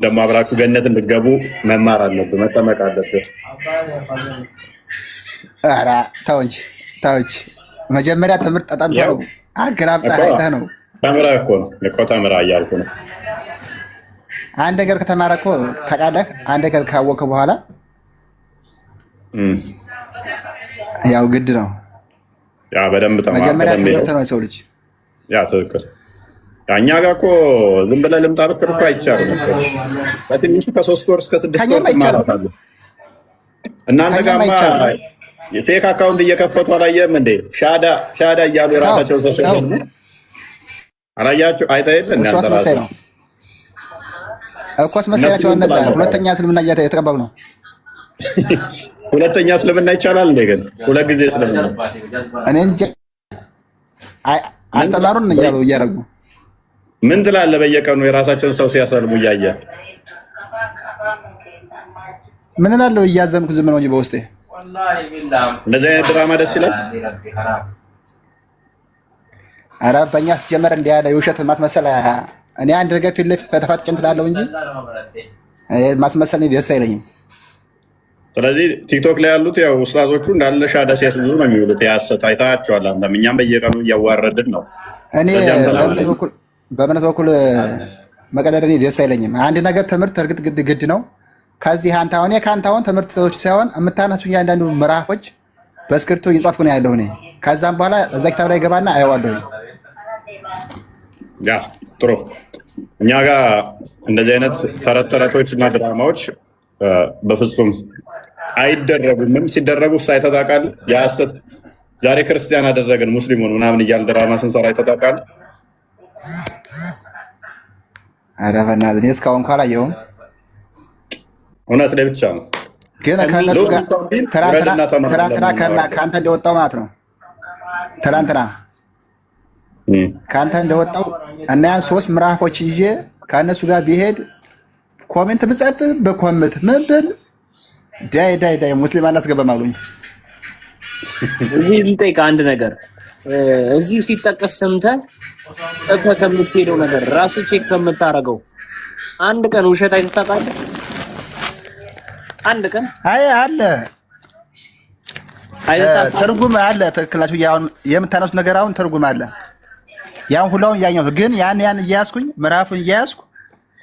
ደግሞ አብራችሁ ገነት እንድትገቡ መማር አለብህ፣ መጠመቅ አለብህ። ኧረ ተው እንጂ መጀመሪያ ትምህርት ተጠንቶ ነው አገራብጠህ አይተህ ነው። ተምረህ እኮ ነው ተምረህ እያልኩ ነው። አንድ ነገር ከተማረ እኮ ታውቃለህ። አንድ ነገር ካወቅህ በኋላ ያው ግድ ነው። ያ በደንብ ተማር። መጀመሪያ ትምህርት ነው የሰው ልጅ። ያ ትክክል። እኛ ጋር እኮ ዝም ብለህ ልምጣ ብትል እኮ አይቻልም እኮ። በትንሹ ከ3 ወር እስከ 6 ወር ትማራለህ። እናንተ ጋማ የፌክ አካውንት እየከፈቱ አላየህም እንዴ? ሻዳ እያሉ የራሳቸውን ሰው ሲሆኑ አላያችሁ? አይተህ የለ እንዴ? አንተ ራስህ ነው እኮ አስመሳያቸው። እነዛ ሁለተኛ እስልምና እየተቀበሉ ነው። ሁለተኛ እስልምና ይቻላል እንዴ? ግን ሁለት ጊዜ እስልምና እኔ እንጂ አስተማሩን እያደረጉ ምን ትላለህ? በየቀኑ የራሳቸውን ሰው ሲያሰልሙ እያየህ ምን እላለሁ? እያዘምኩ ዝም ነው እንጂ በውስጤ እንደዚህ አይነት ድራማ ደስ ይላል። ኧረ በእኛ ሲጀመር እንዲህ ያለ የውሸት ማስመሰል እኔ አንድ ነገር ፊት ለፊት ተፋጥጬ እንትን እላለሁ እንጂ ማስመሰል ደስ አይለኝም። ስለዚህ ቲክቶክ ላይ ያሉት ያው ኡስታዞቹ እንዳለ ሻዳ ሲያስይዙ ነው የሚውሉት። ያሰት አይታችኋል። አንተም እኛም በየቀኑ እያዋረድን ነው። እኔ በእምነት በኩል መቀደድ እኔ ደስ አይለኝም። አንድ ነገር ትምህርት እርግጥ ግድ ነው። ከዚህ ከአንተ አሁን ትምህርቶች ሳይሆን የምታነሱ እያንዳንዱ ምዕራፎች በእስክሪብቶ እየጻፍኩ ነው ያለሁ እኔ። ከዛም በኋላ እዛ ኪታብ ላይ ገባና አየዋለሁ። ያ ጥሩ። እኛ ጋር እንደዚህ አይነት ተረቶች እና ድራማዎች በፍጹም አይደረጉም። ሲደረጉ ሳይተጣቃል የሐሰት ዛሬ ክርስቲያን አደረገን ሙስሊሙን ምናምን እያልን ድራማ ስንሰራ አይተጣቃል። ኧረ በእናትህ እኔ እስካሁን እንኳን አላየሁም። እውነት ላይ ብቻ ነው ግን ከእነሱ ጋር ትናንትና ከአንተ እንደወጣው ማለት ነው። ትናንትና ከአንተ እንደወጣው እና ያን 3 ምዕራፎች ይዤ ከእነሱ ጋር ቢሄድ ኮሜንት ብጽፍ በኮሜንት ምን ብል ዳይ ሙስሊም አናስገባም አሉኝ። እዚህ ልጠይቅህ አንድ ነገር። እዚህ ሲጠቀስ ሰምተህ ከምትሄደው ነገር ራስህ ቼክ ከምታደርገው አንድ ቀን ውሸት አይተህ ታውቃለህ? አንድ ቀን አለ ትርጉም አለ። ትክክላችሁ። ያውን የምታነሱት ነገር አሁን ትርጉም አለ። ያን ሁላውን ያኛው ግን ያን እያያዝኩኝ ምዕራፉን እያያዝኩ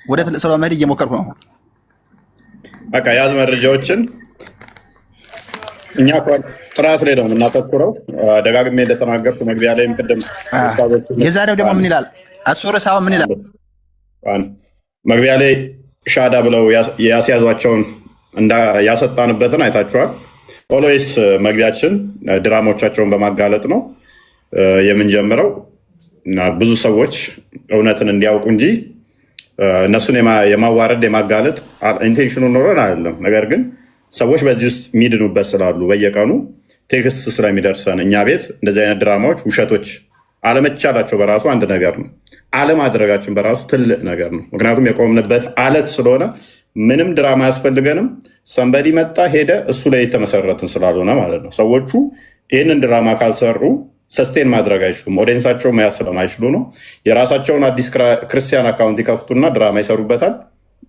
ወደ ትልቅ ሰው ለመሄድ እየሞከርኩ ነው። በቃ ያዝ መረጃዎችን። እኛ ጥራት ላይ ነው የምናተኩረው። ደጋግሜ እንደተናገርኩ መግቢያ ላይም ቅድም የዛሬው ደግሞ ምን ይላል? አሶረሳው ምን ይላል? መግቢያ ላይ ሻዳ ብለው ያስያዟቸውን ያሰጣንበትን አይታችኋል። ኦልዌይስ መግቢያችን ድራማዎቻቸውን በማጋለጥ ነው የምንጀምረው። ብዙ ሰዎች እውነትን እንዲያውቁ እንጂ እነሱን የማዋረድ የማጋለጥ ኢንቴንሽኑ ኖረን አይደለም። ነገር ግን ሰዎች በዚህ ውስጥ የሚድኑበት ስላሉ በየቀኑ ቴክስት ስለሚደርሰን እኛ ቤት እንደዚህ አይነት ድራማዎች፣ ውሸቶች አለመቻላቸው በራሱ አንድ ነገር ነው። አለማድረጋችን በራሱ ትልቅ ነገር ነው። ምክንያቱም የቆምንበት አለት ስለሆነ ምንም ድራማ አያስፈልገንም። ሰንበዲ መጣ ሄደ እሱ ላይ የተመሰረትን ስላልሆነ ማለት ነው። ሰዎቹ ይህንን ድራማ ካልሰሩ ሰስቴን ማድረግ አይችሉም። ኦዲየንሳቸው መያዝ ስለማይችሉ ነው። የራሳቸውን አዲስ ክርስቲያን አካውንት ይከፍቱና ድራማ ይሰሩበታል።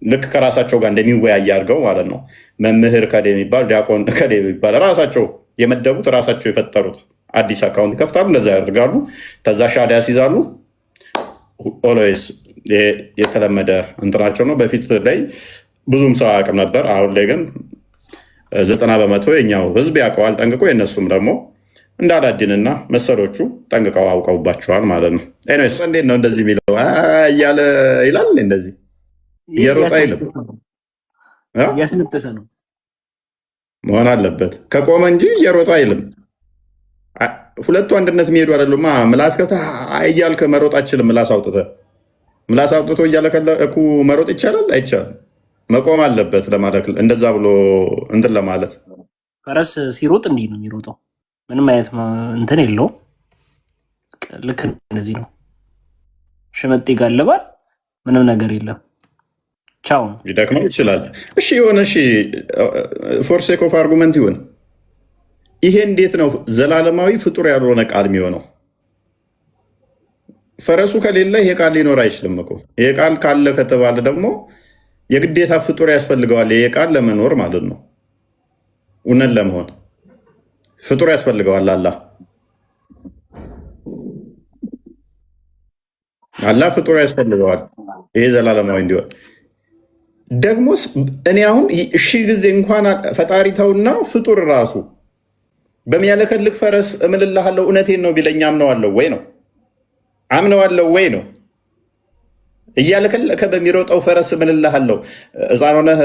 ልክ ከራሳቸው ጋር እንደሚወያይ አድርገው ማለት ነው። መምህር ከዴ የሚባል ዲያቆን ከዴ የሚባል ራሳቸው የመደቡት ራሳቸው የፈጠሩት አዲስ አካውንት ይከፍታሉ። እንደዛ ያደርጋሉ። ከዛ ሻዳ ያስይዛሉ። ኦልዌይስ የተለመደ እንትናቸው ነው። በፊት ላይ ብዙም ሰው አያውቅም ነበር። አሁን ላይ ግን 90% የኛው ህዝብ ያውቀዋል ጠንቅቆ። የእነሱም ደግሞ እንደ አላዲንና መሰሎቹ ጠንቅቀው አውቀውባቸዋል ማለት ነው። ኤኒዌይስ እንዴት ነው እንደዚህ የሚለው እያለ ይላል። እንደዚህ እየሮጠ አይልም። እያስነጠሰ ነው መሆን አለበት። ከቆመ እንጂ እየሮጠ አይልም። ሁለቱ አንድነት የሚሄዱ አይደሉማ። ምላስ ከፍተህ እያልክ መሮጥ አችልም። ምላስ አውጥቶ እያለከለኩ መሮጥ ይቻላል? አይቻልም። መቆም አለበት ለማለት እንደዛ ብሎ እንትን ለማለት ፈረስ ሲሮጥ እንዲህ ነው የሚሮጠው። ምንም አይነት እንትን የለውም። ልክ እንደዚህ ነው። ሽመጥ ይጋልባል። ምንም ነገር የለም። ቻው ነው። ሊደክመው ይችላል። እሺ የሆነ ፎር ሴክ ኦፍ አርጉመንት ይሁን። ይሄ እንዴት ነው ዘላለማዊ ፍጡር ያልሆነ ቃል የሚሆነው? ፈረሱ ከሌለ ይሄ ቃል ሊኖር አይችልም እኮ። ይሄ ቃል ካለ ከተባለ ደግሞ የግዴታ ፍጡር ያስፈልገዋል። ይሄ ቃል ለመኖር ማለት ነው። እውነት ለመሆን ፍጡር ያስፈልገዋል። አላህ ፍጡር ያስፈልገዋል። ይሄ ዘላለማዊ እንዲሆን ደግሞስ እኔ አሁን እሺ ጊዜ እንኳን ፈጣሪ ተውና ፍጡር ራሱ በሚያለከልክ ፈረስ እምልልሃለሁ እውነቴን ነው ቢለኝ አምነዋለሁ ወይ ነው? አምነዋለሁ ወይ ነው? እያለከለከ በሚሮጠው ፈረስ እምልልሃለሁ። ሕፃን ሆነህ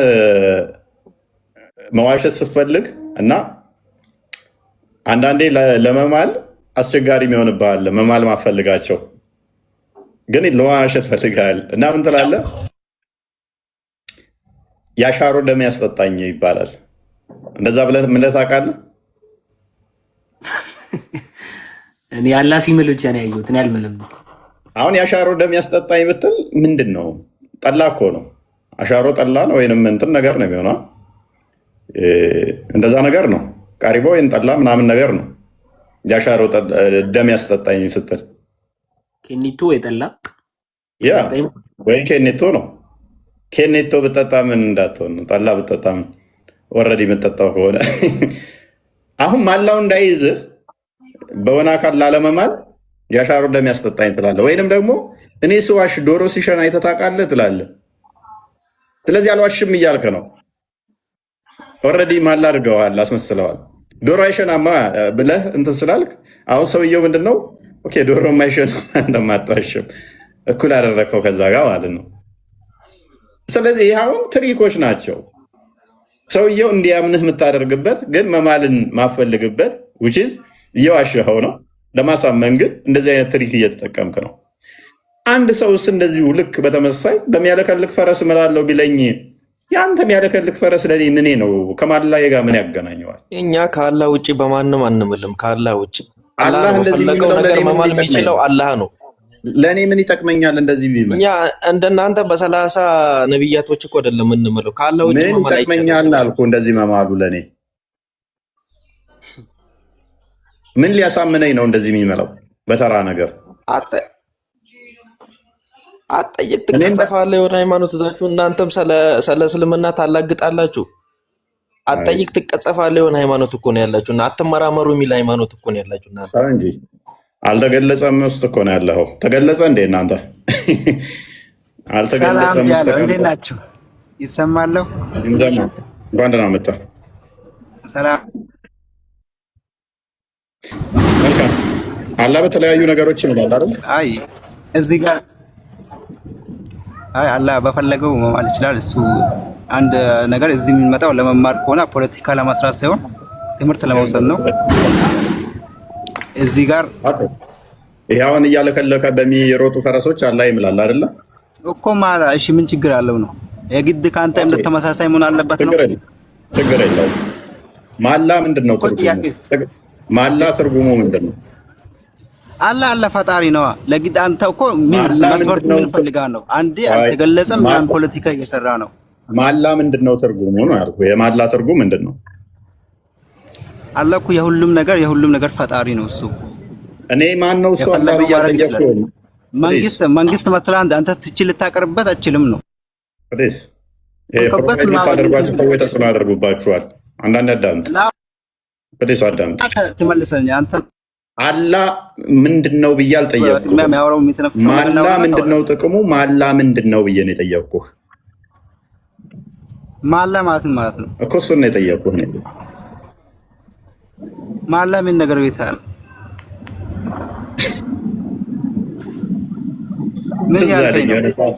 መዋሸት ስትፈልግ እና አንዳንዴ ለመማል አስቸጋሪ የሚሆንብሃል። መማል ማፈልጋቸው ግን ለመዋሸት ፈልጋል እና ምን ትላለህ? ያሻሮ ደም ያስጠጣኝ ይባላል። እንደዛ ብለህ ምን ታውቃለህ? እኔ አላህ ሲምል ብቻ ነው ያየሁት። እኔ አልምልም። አሁን ያሻሮ ደም ያስጠጣኝ ብትል ምንድን ነው? ጠላ እኮ ነው። አሻሮ ጠላ ነው ወይንም እንትን ነገር ነው የሚሆነው። እንደዛ ነገር ነው። ቃሪቦ ወይም ጠላ ምናምን ነገር ነው። ያሻሮ ደም ያስጠጣኝ ስትል ኬኒቶ ወይ ጠላ ያ ወይ ኬኔቶ ነው። ኬኔቶ ብጠጣ ምን እንዳትሆን ነው። ጠላ ብጠጣ ወረድ የምጠጣው ከሆነ አሁን ማላው እንዳይዝህ በሆነ አካል ላለመማል ያሻሮ ደም ያስጠጣኝ ትላለህ። ወይንም ደግሞ እኔ ስዋሽ ዶሮ ሲሸና አይተህ ታውቃለህ ትላለህ። ስለዚህ አልዋሽም እያልክ ነው። ኦልሬዲ ማላ አድርገዋል፣ አስመስለዋል። ዶሮ አይሸናማ ብለህ እንትን ስላልክ አሁን ሰውየው ምንድነው ኦኬ ዶሮ የማይሸና እንደማታሽም እኩል አደረግከው ከዛ ጋር ማለት ነው። ስለዚህ ይህ አሁን ትሪኮች ናቸው። ሰውየው እንዲያምንህ የምታደርግበት ግን መማልን ማፈልግበት ውችዝ እየዋሸኸው ነው። ለማሳመን ግን እንደዚህ አይነት ትሪክ እየተጠቀምክ ነው። አንድ ሰውስ እንደዚሁ ልክ በተመሳይ በሚያለከልክ ፈረስ እምላለሁ ቢለኝ የአንተ የሚያለከልክ ፈረስ ለኔ ምኔ ነው? ከማላዬ ጋር ምን ያገናኘዋል? እኛ ከአላህ ውጭ በማንም አንምልም። ከአላህ ውጭ አላህ በፈለገው ነገር መማል የሚችለው አላህ ነው። ለእኔ ምን ይጠቅመኛል? እንደዚህ ቢምል እኛ እንደናንተ በ30 ነቢያቶች እኮ አይደለም የምንምለው። ከአላህ ውጭ ምን ይጠቅመኛል አልኩ። እንደዚህ መማሉ ለእኔ ምን ሊያሳምነኝ ነው? እንደዚህ የሚመለው በተራ ነገር አጠይቅ ትቀጸፋለህ። የሆነ ሃይማኖት እዛችሁ እናንተም ስለ እስልምና ታላግጣላችሁ። አጠይቅ ትቀጸፋለህ። የሆነ ሃይማኖት እኮ ነው ያላችሁ እና አትመራመሩ የሚል ሃይማኖት እኮ ነው ያላችሁ እናንተ እንጂ አልተገለጸም ውስጥ እኮ ነው ያለው። ተገለጸ እንዴ እናንተ? አልተገለጸም ውስጥ ነው። እንዴት ናችሁ? ይሰማለሁ። እንኳን ደህና መጣ። ሰላም መልካም። አላህ በተለያዩ ነገሮች ይላል አይደል? አይ እዚህ ጋር አይ አላህ በፈለገው መማል ይችላል። እሱ አንድ ነገር እዚህ የሚመጣው ለመማር ከሆነ ፖለቲካ ለመስራት ሳይሆን ትምህርት ለመውሰድ ነው። እዚህ ጋር ይሄውን እያለከለከ በሚሮጡ ፈረሶች አላህ ይምላል አይደለ እኮ ማላ። እሺ ምን ችግር አለው ነው? የግድ ካንተ እምነት ተመሳሳይ መሆን አለበት ነው? ችግር የለውም። ማላ ምንድነው ትርጉሙ? ማላ ትርጉሙ ምንድነው? አላህ ፈጣሪ ነዋ። ለግድ አንተ እኮ ምን መስፈርት ምን ፈልጋ ነው? አንዴ አልተገለጸም። ያን ፖለቲካ እየሰራ ነው። ማላ ምንድነው ትርጉሙ ነው ያልኩህ። የማላ ትርጉም ምንድነው? አላህ እኮ የሁሉም ነገር ፈጣሪ ነው እሱ። እኔ ማን ነው እሱ? አላህ ብያለሁ። መንግስት መስላ አንተ ትችል ልታቀርበት አትችልም ነው። ወዴስ ፕሮፋይል የምታደርጓቸው ሰዎች ተጽዕኖ ያደርጉባችኋል። አንዳንድ አዳምጥ። ወዴስ አዳምጥ ትመልሰኝ አንተ። አላህ ምንድነው ብዬ አልጠየቅኩህ። ማላ ምንድነው ጥቅሙ? ማላ ምንድነው ብዬ ነው የጠየቅኩህ። ማላ ማለት ነው እኮ እሱን ነው የጠየቅኩህ። ማላ ምን ነገር ቤታል ምን ያልከኝ ነው?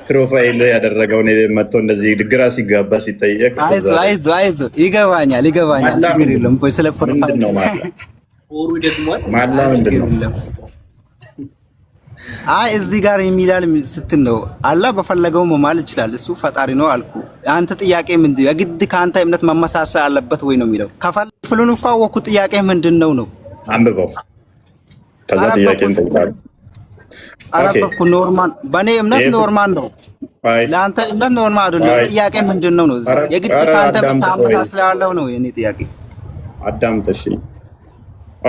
ፕሮፋይል ያደረገውን መጥቶ እንደዚህ ግራ ሲጋባ ሲጠየቅ አይዞህ ይገባኛል ችግር የለም። ቆይ ስለ ፕሮፋይል ነው ማላ ምንድነው? አይ እዚህ ጋር የሚላል ስትል ነው አላህ በፈለገው መማል ይችላል። እሱ ፈጣሪ ነው አልኩ። አንተ ጥያቄ ምንድነው? የግድ ከአንተ እምነት መመሳሰል አለበት ወይ ነው የሚለው። ከፍሉን እኮ አወኩ። ጥያቄ ምንድነው ነው? አንብበው። ከዛ ጥያቄን ተውጣለህ። አላበኩ ኖርማል። በእኔ እምነት ኖርማል ነው። ለአንተ እምነት ኖርማል አይደለም። ጥያቄ ምንድነው ነው? የግድ ከአንተ ተመሳስላለሁ ነው የኔ ጥያቄ። አዳምጥ እሺ።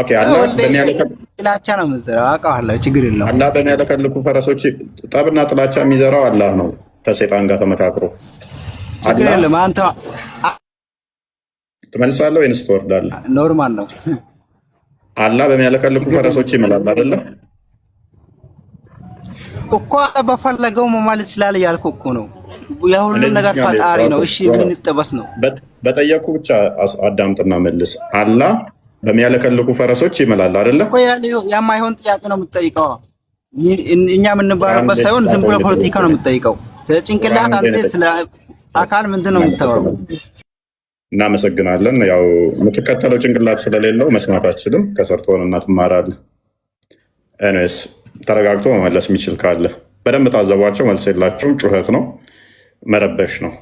ኦኬ አላህ በሚያለከልኩ ጥላቻ ነው የምትዘራው። አውቃለሁ፣ ችግር የለውም። አላህ በሚያለከልኩ ፈረሶች ጠብና ጥላቻ የሚዘራው አላህ ነው። ከሰይጣን ጋር ተመካክሮ ችግር የለም። አንተ ትመልሳለህ ወይንስ ትወርዳለህ? ኖርማል ነው። አላህ በሚያለከልኩ ፈረሶች ይምላል አይደለ እኮ በፈለገው መማለት ይችላል እያልኩ እኮ ነው። የሁሉም ነገር ፈጣሪ ነው። እሺ ምን ይጠበስ ነው? በጠየቁ ብቻ አዳምጥና መልስ። አላህ በሚያለከልኩ ፈረሶች ይምላል አይደለ? የማይሆን ጥያቄ ነው የምትጠይቀው። እኛ የምንባረበት ሳይሆን ዝም ብሎ ፖለቲካ ነው የምትጠይቀው። ስለ ጭንቅላት አንተ ስለ አካል ምንድን ነው የምታወራው? እናመሰግናለን። ያው የምትከተለው ጭንቅላት ስለሌለው መስማት አችልም። ከሰርቶንና ትማራለህ። ኤኒዌይስ ተረጋግቶ መመለስ የሚችል ካለ በደንብ ታዘቧቸው። መልስ የላቸውም። ጩኸት ነው፣ መረበሽ ነው።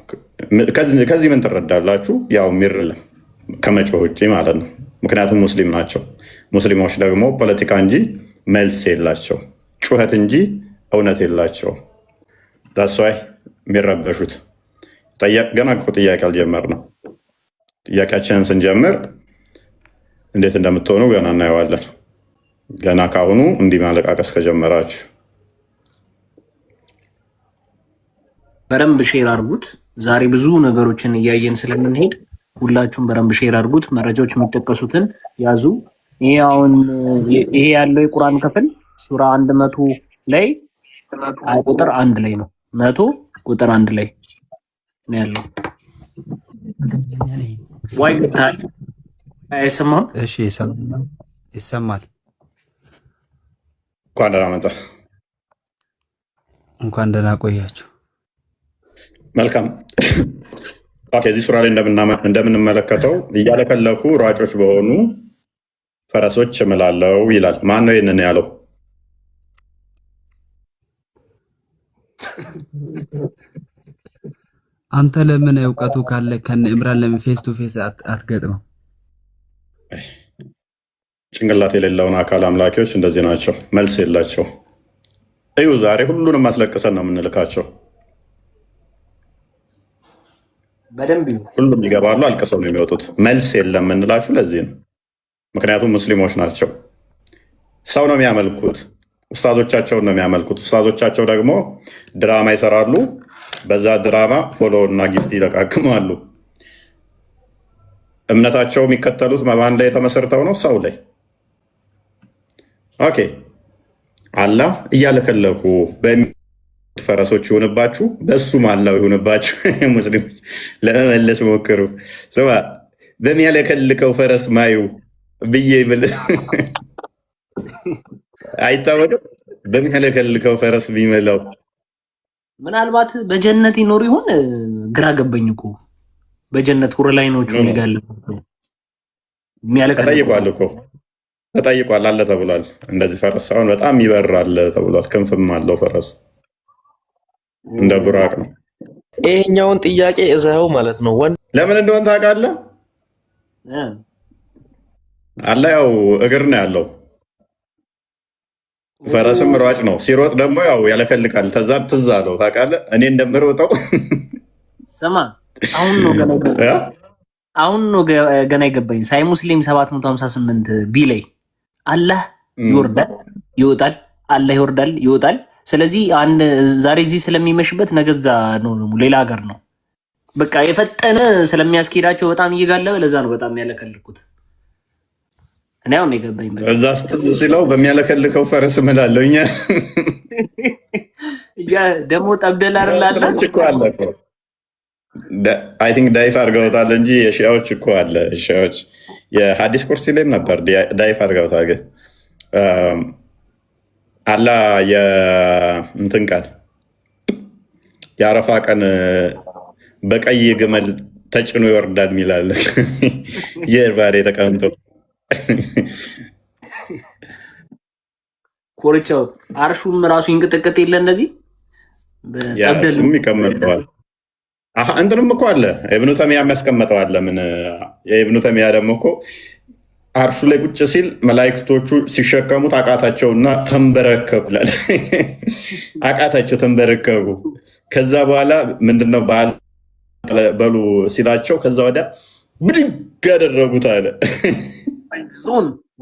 ከዚህ ምን ትረዳላችሁ? ያው የሚርልም ከመጮህ ውጭ ማለት ነው። ምክንያቱም ሙስሊም ናቸው። ሙስሊሞች ደግሞ ፖለቲካ እንጂ መልስ የላቸው፣ ጩኸት እንጂ እውነት የላቸው። ዳስዋይ የሚረበሹት ገና እኮ ጥያቄ አልጀመርንም። ጥያቄያችንን ስንጀምር እንዴት እንደምትሆኑ ገና እናየዋለን። ገና ካሁኑ እንዲህ ማለቃቀስ ከጀመራችሁ በደንብ ሼር አድርጉት። ዛሬ ብዙ ነገሮችን እያየን ስለምንሄድ ሁላችሁም በደንብ ሼር አድርጉት። መረጃዎች የሚጠቀሱትን ያዙ። ይሄ ያለው የቁርአን ክፍል ሱራ 100 ላይ ቁጥር 1 ላይ ነው። 100 ቁጥር 1 ላይ ነው ያለው። ዋይ ግታል አይሰማም? እሺ ይሰማል። እንኳን ደህና መጣ። እንኳን ደህና ቆያችሁ። መልካም። እዚህ ሱራ ላይ እንደምንመለከተው እያለከለኩ ሯጮች በሆኑ ፈረሶች እምላለው ይላል። ማን ነው ይህንን ያለው? አንተ ለምን እውቀቱ ካለ ከነ ኢምራን ለምን ፌስ ቱ ፌስ አትገጥመው? ጭንቅላት የሌለውን አካል አምላኪዎች እንደዚህ ናቸው፣ መልስ የላቸው። እዩ ዛሬ ሁሉንም አስለቅሰን ነው የምንልካቸው። በደንብ ሁሉም ይገባሉ፣ አልቅሰው ነው የሚወጡት። መልስ የለም የምንላችሁ ለዚህ ነው። ምክንያቱም ሙስሊሞች ናቸው። ሰው ነው የሚያመልኩት፣ ኡስታዞቻቸውን ነው የሚያመልኩት። ኡስታዞቻቸው ደግሞ ድራማ ይሰራሉ። በዛ ድራማ ፎሎ እና ጊፍት ይለቃቅማሉ። እምነታቸው የሚከተሉት በማን ላይ የተመሰርተው ነው? ሰው ላይ። ኦኬ አላህ እያለከለኩ ፈረሶች ይሆንባችሁ፣ በእሱም አላው ይሆንባችሁ። ሙስሊሞች ለመመለስ ሞክሩ። ስማ በሚያለከልከው ፈረስ ማዩ ብዬ ብል አይታወቅም። በሚያለከልከው ፈረስ ቢመላው ምናልባት በጀነት ይኖር ይሆን? ግራ ገባኝ እኮ። በጀነት ሁር ላይ ነው ይጋለ ተጠይቋል እኮ ተጠይቋል። አለ ተብሏል። እንደዚህ ፈረስ ሳይሆን በጣም ይበራል ተብሏል። ክንፍም አለው ፈረሱ፣ እንደ ቡራቅ ነው። ይሄኛውን ጥያቄ እዛው ማለት ነው። ለምን እንደሆነ ታውቃለህ? አለ ያው እግር ነው ያለው። ፈረስም ሯጭ ነው። ሲሮጥ ደግሞ ያው ያለከልካል። ተዛ ትዝ አለው ታውቃለህ፣ እኔ እንደምሮጠው። ስማ አሁን ነው ገና ይገባኝ። ሳይ ሙስሊም 758 ቢ ላይ አላህ ይወርዳል ይወጣል፣ አላህ ይወርዳል ይወጣል። ስለዚህ ዛሬ እዚህ ስለሚመሽበት ነገዛ ነው ሌላ ሀገር ነው። በቃ የፈጠነ ስለሚያስኬዳቸው በጣም እየጋለበ ለዛ ነው በጣም ያለከልኩት። እኔ አሁን የገባኝ እዛ ስትዝ ሲለው በሚያለከልከው ፈረስ እምላለሁ። እኛ ደግሞ ጠብደላርላለ እኮ አለ እኮ አይ ቲንክ ዳይፍ አድርገውታል እንጂ የሺያዎች እኮ አለ። ሺያዎች የሀዲስ ኮርስ ላይም ነበር ዳይፍ አድርገውታል። ግን አላ የእንትን ቀን የአረፋ ቀን በቀይ ግመል ተጭኖ ይወርዳል ሚላለ የባሬ ተቀምጦ ኮርቻው አርሹም ራሱ ይንቀጠቀጥ የለ እንደዚህ ያሱም ይቀመጠዋል። እንትንም እኮ አለ ኢብኑ ተሚያ የሚያስቀምጠው አለ። ምን የኢብኑ ተሚያ ደግሞ እኮ አርሹ ላይ ቁጭ ሲል መላእክቶቹ ሲሸከሙት አቃታቸውና ተንበረከኩ ይላል። አቃታቸው ተንበረከኩ። ከዛ በኋላ ምንድነው በሉ ሲላቸው ከዛ ወዲያ ብድግ ያደረጉት አለ።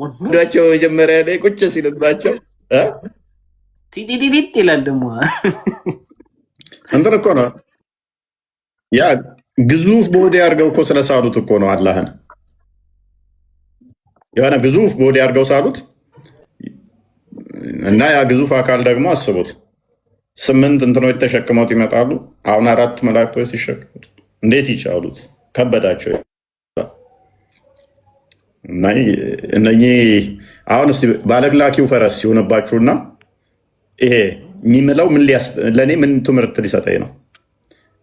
ወንዳቸው መጀመሪያ ላይ ቁጭ ሲልባቸው ቲቲቲት ይላል። ደግሞ እንትን እኮ ነው ያ ግዙፍ ቦዲ አድርገው እኮ ስለሳሉት እኮ ነው አላህን የሆነ ግዙፍ ቦዲ አድርገው ሳሉት እና ያ ግዙፍ አካል ደግሞ አስቡት 8 እንትኖች ተሸክመውት ይመጣሉ። አሁን 4 መላእክቶች ሲሸክሙት እንዴት ይቻሉት? ከበዳቸው። እነኚህ አሁን እስቲ ባለግላኪው ፈረስ ሲሆንባችሁና ይሄ የሚምለው ለእኔ ምን ትምህርት ሊሰጠኝ ነው?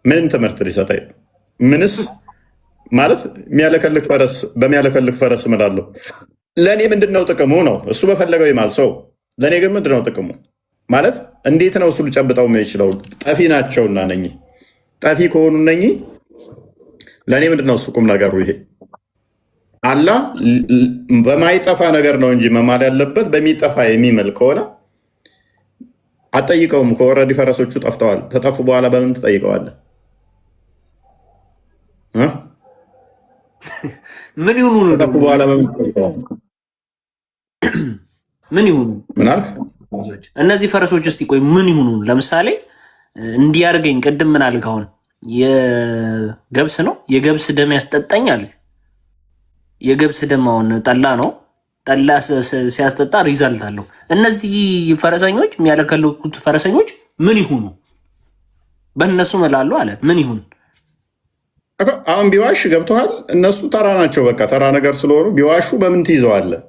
ምን ትምህርት ሊሰጠኝ ነው? ምንስ ማለት በሚያለከልክ ፈረስ እምላለሁ። ለእኔ ምንድነው ጥቅሙ ነው? እሱ በፈለገው ይማል ሰው። ለእኔ ግን ምንድነው ጥቅሙ? ማለት እንዴት ነው እሱ ሊጨብጠው የሚችለው? ጠፊ ናቸውና እነኚህ ጠፊ ከሆኑ እነኚህ ለእኔ ምንድነው እሱ ቁም ነገሩ? ይሄ አላህ በማይጠፋ ነገር ነው እንጂ መማል ያለበት በሚጠፋ የሚምል ከሆነ አጠይቀውም። ከወረዲ ፈረሶቹ ጠፍተዋል። ተጠፉ በኋላ በምን ትጠይቀዋለህ? ምን ይሁኑ ነው? ተጠፉ በኋላ በምን ትጠይቀዋለህ? ምን ይሁኑ? ምን አልክ? እነዚህ ፈረሶች እስቲ ቆይ ምን ይሁኑ? ለምሳሌ እንዲያርገኝ ቅድም ምን አልክ? አሁን የገብስ ነው የገብስ ደም ያስጠጣኛል። የገብስ ደም አሁን ጠላ ነው። ጠላ ሲያስጠጣ ሪዛልት አለው። እነዚህ ፈረሰኞች የሚያለከልኩት ፈረሰኞች ምን ይሁኑ? በእነሱ መላሉ አለ ምን ይሁን? አሁን ቢዋሽ ገብተዋል። እነሱ ተራ ናቸው። በቃ ተራ ነገር ስለሆኑ ቢዋሹ በምን ትይዘዋለህ?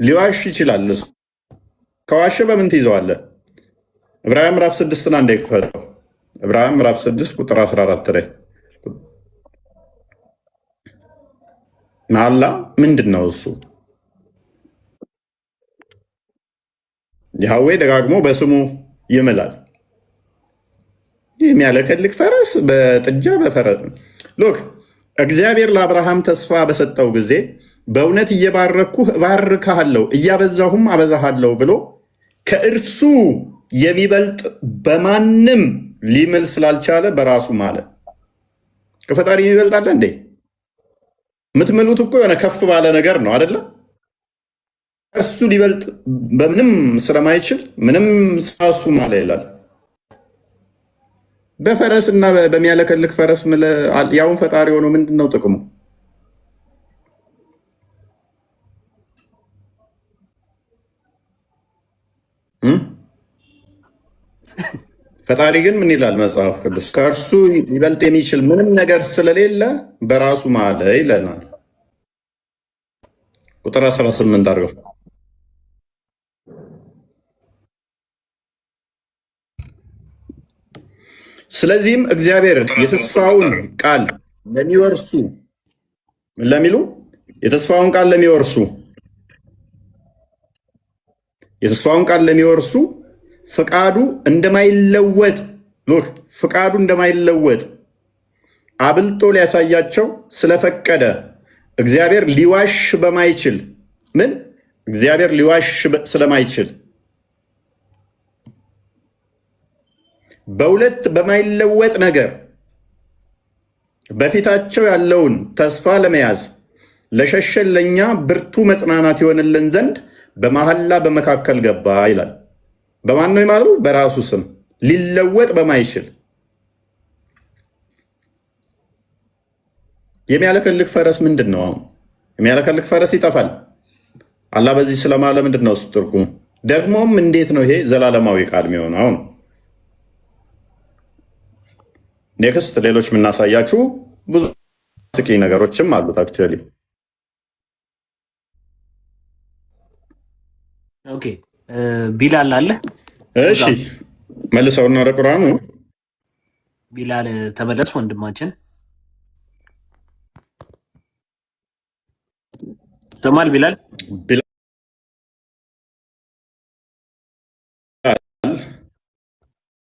ሊዋሽ ይችላል። እሱ ከዋሸ በምን ትይዘዋለህ? ዕብራውያን ምዕራፍ 6 አንዴ ክፈተው። ዕብራውያን ምዕራፍ 6 ቁጥር 14 ላይ መሐላ ምንድን ነው እሱ? ያህዌ ደጋግሞ በስሙ ይምላል። ይህ የሚያለከልክ ፈረስ በጥጃ በፈረስ ሎክ እግዚአብሔር ለአብርሃም ተስፋ በሰጠው ጊዜ በእውነት እየባረኩህ እባርክሃለሁ እያበዛሁም አበዛሃለሁ ብሎ ከእርሱ የሚበልጥ በማንም ሊምል ስላልቻለ በራሱ ማለ። ከፈጣሪ የሚበልጥ አለ እንዴ? የምትምሉት እኮ የሆነ ከፍ ባለ ነገር ነው አደለ? እሱ ሊበልጥ በምንም ስለማይችል ምንም ሳሱ ማለ ይላል። በፈረስ እና በሚያለከልክ ፈረስ ያውን ፈጣሪ ሆኖ ምንድን ነው ጥቅሙ? ፈጣሪ ግን ምን ይላል መጽሐፍ ቅዱስ? ከእርሱ ሊበልጥ የሚችል ምንም ነገር ስለሌለ በራሱ ማለ ይለናል። ቁጥር 18 አድርገው። ስለዚህም እግዚአብሔር የተስፋውን ቃል ለሚወርሱ ለሚሉ የተስፋውን ቃል ለሚወርሱ ፍቃዱ እንደማይለወጥ አብልጦ ሊያሳያቸው ስለፈቀደ እግዚአብሔር ሊዋሽ ስለማይችል በሁለት በማይለወጥ ነገር በፊታቸው ያለውን ተስፋ ለመያዝ ለሸሸን ለእኛ ብርቱ መጽናናት ይሆንልን ዘንድ በመሐላ በመካከል ገባ ይላል። በማን ነው የማለው? በራሱ ስም ሊለወጥ በማይችል የሚያለከልክ ፈረስ ምንድን ነው? አሁን የሚያለከልክ ፈረስ ይጠፋል። አላህ በዚህ ስለማለ ምንድን ነው እሱ ትርጉሙ? ደግሞም እንዴት ነው ይሄ ዘላለማዊ ቃል የሚሆነው? አሁን ኔክስት ሌሎች የምናሳያችሁ ብዙ ስቂኝ ነገሮችም አሉት። አክቹዋሊ ኦኬ ቢላል አለ። እሺ መልሰውና ወደ ቁርአኑ ቢላል ተመለስ ወንድማችን። ሰማል ቢላል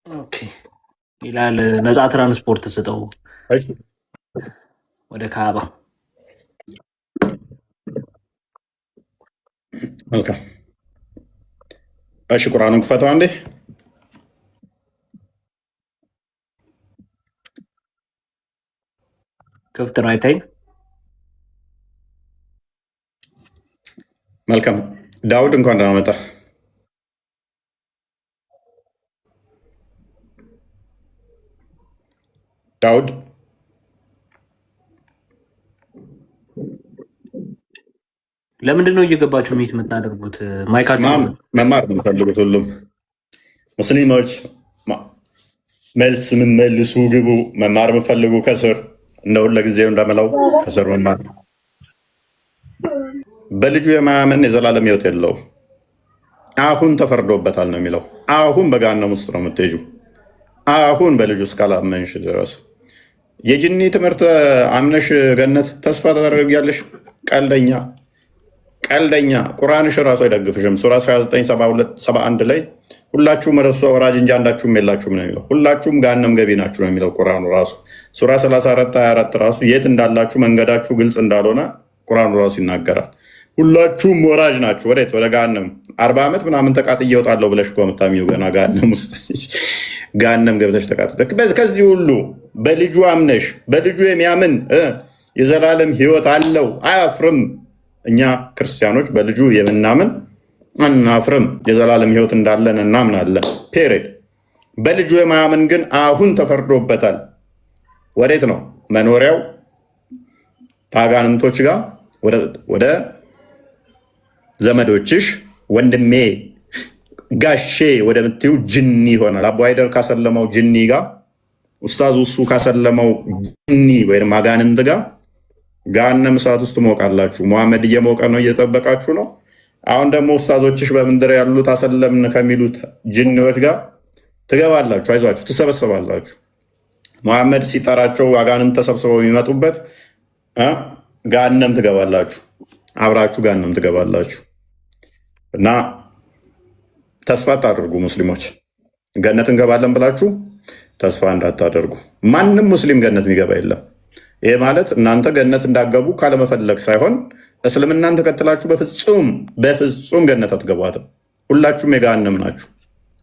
ኦኬ ቢላል ነፃ ትራንስፖርት ስጠው ወደ ካባ። መልካም እሺ ቁርአኑን ክፈተው አንዴ። ክፍት ነው አይታይም። መልካም ዳውድ እንኳን ደህና መጣህ። ዳውድ ለምንድን ነው እየገባችሁ ሚት የምታደርጉት? ማይካችሁ መማር የምፈልጉት ሁሉም ሙስሊሞች መልስ የምመልሱ ግቡ። መማር የምፈልጉ ከስር እንደ ሁለጊዜው እንደምለው ከስር መማር። በልጁ የማያምን የዘላለም ሕይወት የለውም። አሁን ተፈርዶበታል ነው የሚለው። አሁን በገሃነም ውስጥ ነው የምትሄጁ። አሁን በልጁ እስካላመንሽ ድረስ የጅኒ ትምህርት አምነሽ ገነት ተስፋ ታደርጊያለሽ? ቀልደኛ ቁርአንሽ ራሱ አይደግፍሽም። ሱራ 2971 ላይ ሁላችሁም እርሱ ወራጅ እንጂ አንዳችሁም የላችሁም ነው የሚለው። ሁላችሁም ገሃነም ገቢ ናችሁ ነው የሚለው ቁርአኑ ራሱ። ሱራ 34 ራሱ የት እንዳላችሁ መንገዳችሁ ግልጽ እንዳልሆነ ቁርአኑ ራሱ ይናገራል። ሁላችሁም ወራጅ ናችሁ። ወዴት? ወደ ገሃነም። 40 ዓመት ምናምን ተቃጥዬ እወጣለሁ ብለሽ እኮ የምታምኚው ገና ገሃነም ውስጥ ገሃነም ገብተሽ ተቃጥለሽ። ከዚህ ሁሉ በልጁ አምነሽ በልጁ የሚያምን የዘላለም ሕይወት አለው፣ አያፍርም። እኛ ክርስቲያኖች በልጁ የምናምን አናፍርም። የዘላለም ሕይወት እንዳለን እናምናለን። ፔሬድ። በልጁ የማያምን ግን አሁን ተፈርዶበታል። ወዴት ነው መኖሪያው? ከአጋንንቶች ጋር ወደ ዘመዶችሽ ወንድሜ ጋሼ ወደምትዩ ጅኒ ይሆናል። አቡ ሃይደር ካሰለመው ጅኒ ጋር ኡስታዝ እሱ ካሰለመው ጅኒ ወይም አጋንንት ጋር ገሃነም እሳት ውስጥ ትሞቃላችሁ። መሐመድ እየሞቀ ነው፣ እየጠበቃችሁ ነው። አሁን ደግሞ ኡስታዞችሽ በምንድር ያሉት አሰለምን ከሚሉት ጅኒዎች ጋር ትገባላችሁ። አይዟችሁ፣ ትሰበሰባላችሁ። መሐመድ ሲጠራቸው አጋንንት ተሰብስበው የሚመጡበት ገሃነም ትገባላችሁ። አብራችሁ ገሃነም ትገባላችሁ። እና ተስፋ አታደርጉ ሙስሊሞች። ገነት እንገባለን ብላችሁ ተስፋ እንዳታደርጉ። ማንም ሙስሊም ገነት የሚገባ የለም። ይሄ ማለት እናንተ ገነት እንዳገቡ ካለመፈለግ ሳይሆን እስልምናን ተከትላችሁ በፍጹም ገነት አትገቧትም። ሁላችሁም የገሃነም ናችሁ።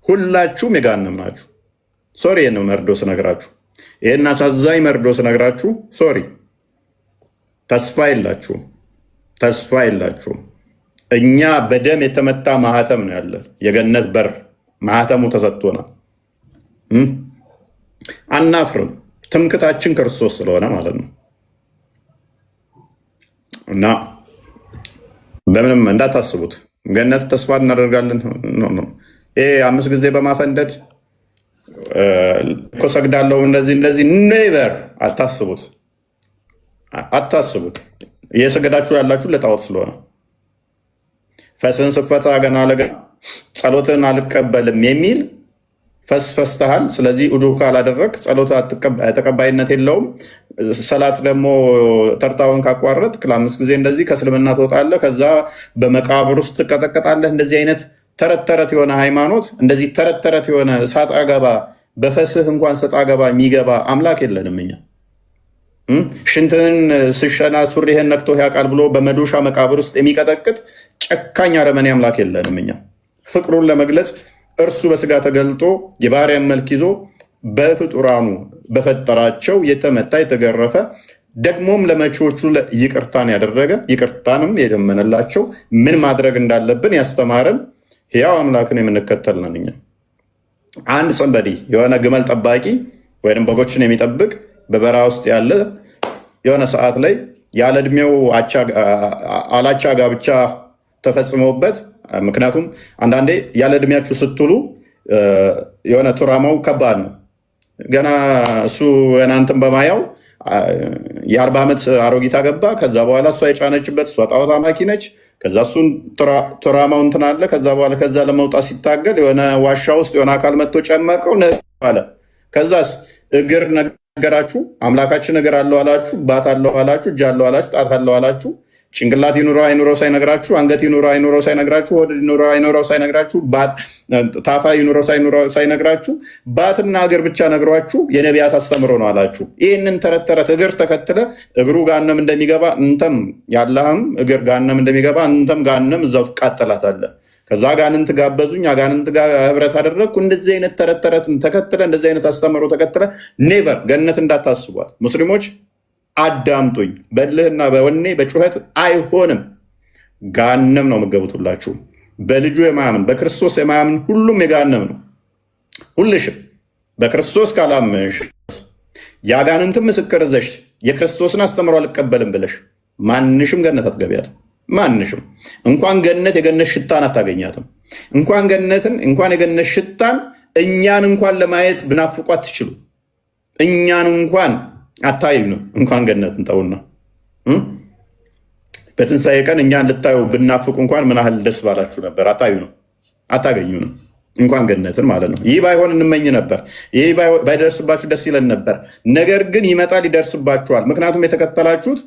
ሁላችሁም የገሃነም ናችሁ። ሶሪ፣ ይህን መርዶ ስነግራችሁ፣ ይህን አሳዛኝ መርዶ ስነግራችሁ ሶሪ። ተስፋ የላችሁም። ተስፋ የላችሁም። እኛ በደም የተመታ ማህተም ነው ያለ። የገነት በር ማህተሙ ተሰጥቶናል። አናፍርም። ትምክታችን ክርስቶስ ስለሆነ ማለት ነው። እና በምንም እንዳታስቡት ገነት ተስፋ እናደርጋለን። ይሄ 5 ጊዜ በማፈንደድ እኮ ሰግዳለሁ እንደዚህ ኔቨር አታስቡት። እየሰገዳችሁ ያላችሁ ለጣዖት ስለሆነ ፈስን ስፈታ ገና ለገና ጸሎትን አልቀበልም የሚል ፈስተሃል። ስለዚህ ኡዱ ካላደረግ ጸሎት ተቀባይነት የለውም። ሰላት ደግሞ ተርታውን ካቋረጥ ለ5 ጊዜ እንደዚህ ከእስልምና ትወጣለህ። ከዛ በመቃብር ውስጥ ትቀጠቀጣለህ። እንደዚህ አይነት ተረት የሆነ ሃይማኖት፣ እንደዚህ ተረት የሆነ እሳት አገባ፣ በፈስህ እንኳን ሰጥ አገባ የሚገባ አምላክ የለንም እኛ። ሽንትን ስሸና ሱሪህን ነክቶ ያውቃል ብሎ በመዶሻ መቃብር ውስጥ የሚቀጠቅጥ ጨካኝ አረመኔ አምላክ የለንም እኛ። ፍቅሩን ለመግለጽ እርሱ በስጋ ተገልጦ የባሪያን መልክ ይዞ በፍጡራኑ በፈጠራቸው የተመታ የተገረፈ ደግሞም ለመቼዎቹ ይቅርታን ያደረገ ይቅርታንም የደመነላቸው ምን ማድረግ እንዳለብን ያስተማረን ሕያው አምላክን የምንከተል ነን እኛ። አንድ ሰንበዲ የሆነ ግመል ጠባቂ ወይም በጎችን የሚጠብቅ በበረሃ ውስጥ ያለ የሆነ ሰዓት ላይ ያለ ዕድሜው አላቻ ጋብቻ ተፈጽሞበት፣ ምክንያቱም አንዳንዴ ያለ ዕድሜያችሁ ስትሉ የሆነ ቱራማው ከባድ ነው። ገና እሱ እናንተን በማያው የ40 ዓመት አሮጊት አገባ። ከዛ በኋላ እሷ የጫነችበት እሷ ጣዖት አማኪ ነች። ከዛ እሱን ቱራማው እንትን አለ። ከዛ በኋላ ከዛ ለመውጣት ሲታገል የሆነ ዋሻ ውስጥ የሆነ አካል መጥቶ ጨመቀው አለ። ከዛስ እግር ነገራችሁ። አምላካችን እግር አለው አላችሁ፣ ባት አለው አላችሁ፣ እጅ አለው አላችሁ፣ ጣት አለው አላችሁ። ጭንቅላት ይኑረው አይኑረው ሳይነግራችሁ፣ አንገት ይኑረው አይኑረው ሳይነግራችሁ፣ ሆድ ይኑረው አይኑረው ሳይነግራችሁ፣ ታፋ ይኑረው ሳይነግራችሁ፣ ባትና እግር ብቻ ነግሯችሁ የነቢያት አስተምሮ ነው አላችሁ። ይህንን ተረት እግር ተከትለ እግሩ ገሃነም እንደሚገባ እንተም ያለህም እግር ገሃነም እንደሚገባ እንተም ገሃነም እዛው ትቃጠላታለህ። ከዛ አጋንንት ጋበዙኝ፣ አጋንንት ጋር ህብረት አደረግኩ። እንደዚህ አይነት ተረትን ተከትለ እንደዚህ አይነት አስተምሮ ተከትለ ኔቨር ገነት እንዳታስቧት ሙስሊሞች አዳምጡኝ። በልህና በወኔ በጩኸት አይሆንም። ገሃነም ነው የምትገቡት ሁላችሁ። በልጁ የማያምን በክርስቶስ የማያምን ሁሉም የገሃነም ነው። ሁልሽም በክርስቶስ ካላመንሽ የአጋንንትን ምስክር ይዘሽ የክርስቶስን አስተምሮ አልቀበልም ብለሽ ማንሽም ገነት አትገቢያትም። ማንሽም እንኳን ገነት የገነት ሽታን አታገኛትም። እንኳን የገነት ሽታን እኛን እንኳን ለማየት ብናፍቁ አትችሉ። እኛን እንኳን አታዩ ነው። እንኳን ገነትን ተውና በትንሣኤ ቀን እኛን ልታዩ ብናፍቁ እንኳን ምን ያህል ደስ ባላችሁ ነበር። አታዩ ነው፣ አታገኙ ነው። እንኳን ገነትን ማለት ነው። ይህ ባይሆን እንመኝ ነበር። ይህ ባይደርስባችሁ ደስ ይለን ነበር። ነገር ግን ይመጣል፣ ይደርስባችኋል። ምክንያቱም የተከተላችሁት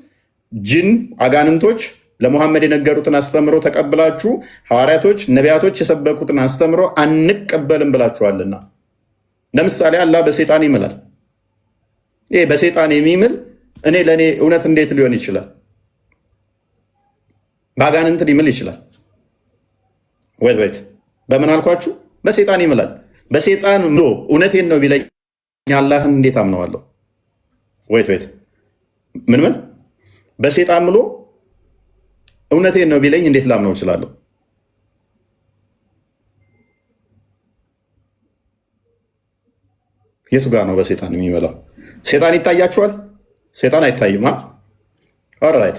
ጅን አጋንንቶች ለሙሐመድ የነገሩትን አስተምሮ ተቀብላችሁ ሐዋርያቶች፣ ነቢያቶች የሰበኩትን አስተምሮ አንቀበልም ብላችኋልና። ለምሳሌ አላህ በሴጣን ይምላል። ይሄ በሴጣን የሚምል እኔ ለእኔ እውነት እንዴት ሊሆን ይችላል? በአጋንንት ሊምል ይችላል። ወይት በምን አልኳችሁ? በሴጣን ይምላል። በሴጣን ምሎ እውነቴን ነው ቢለኝ አላህን እንዴት አምነዋለሁ? ወይት ምን በሴጣን ምሎ እውነቴን ነው ቢለኝ እንዴት ላምነው እችላለሁ? የቱ ጋር ነው በሴጣን የሚመላው? ሴጣን ይታያችኋል? ሴጣን አይታይም። ኦራይት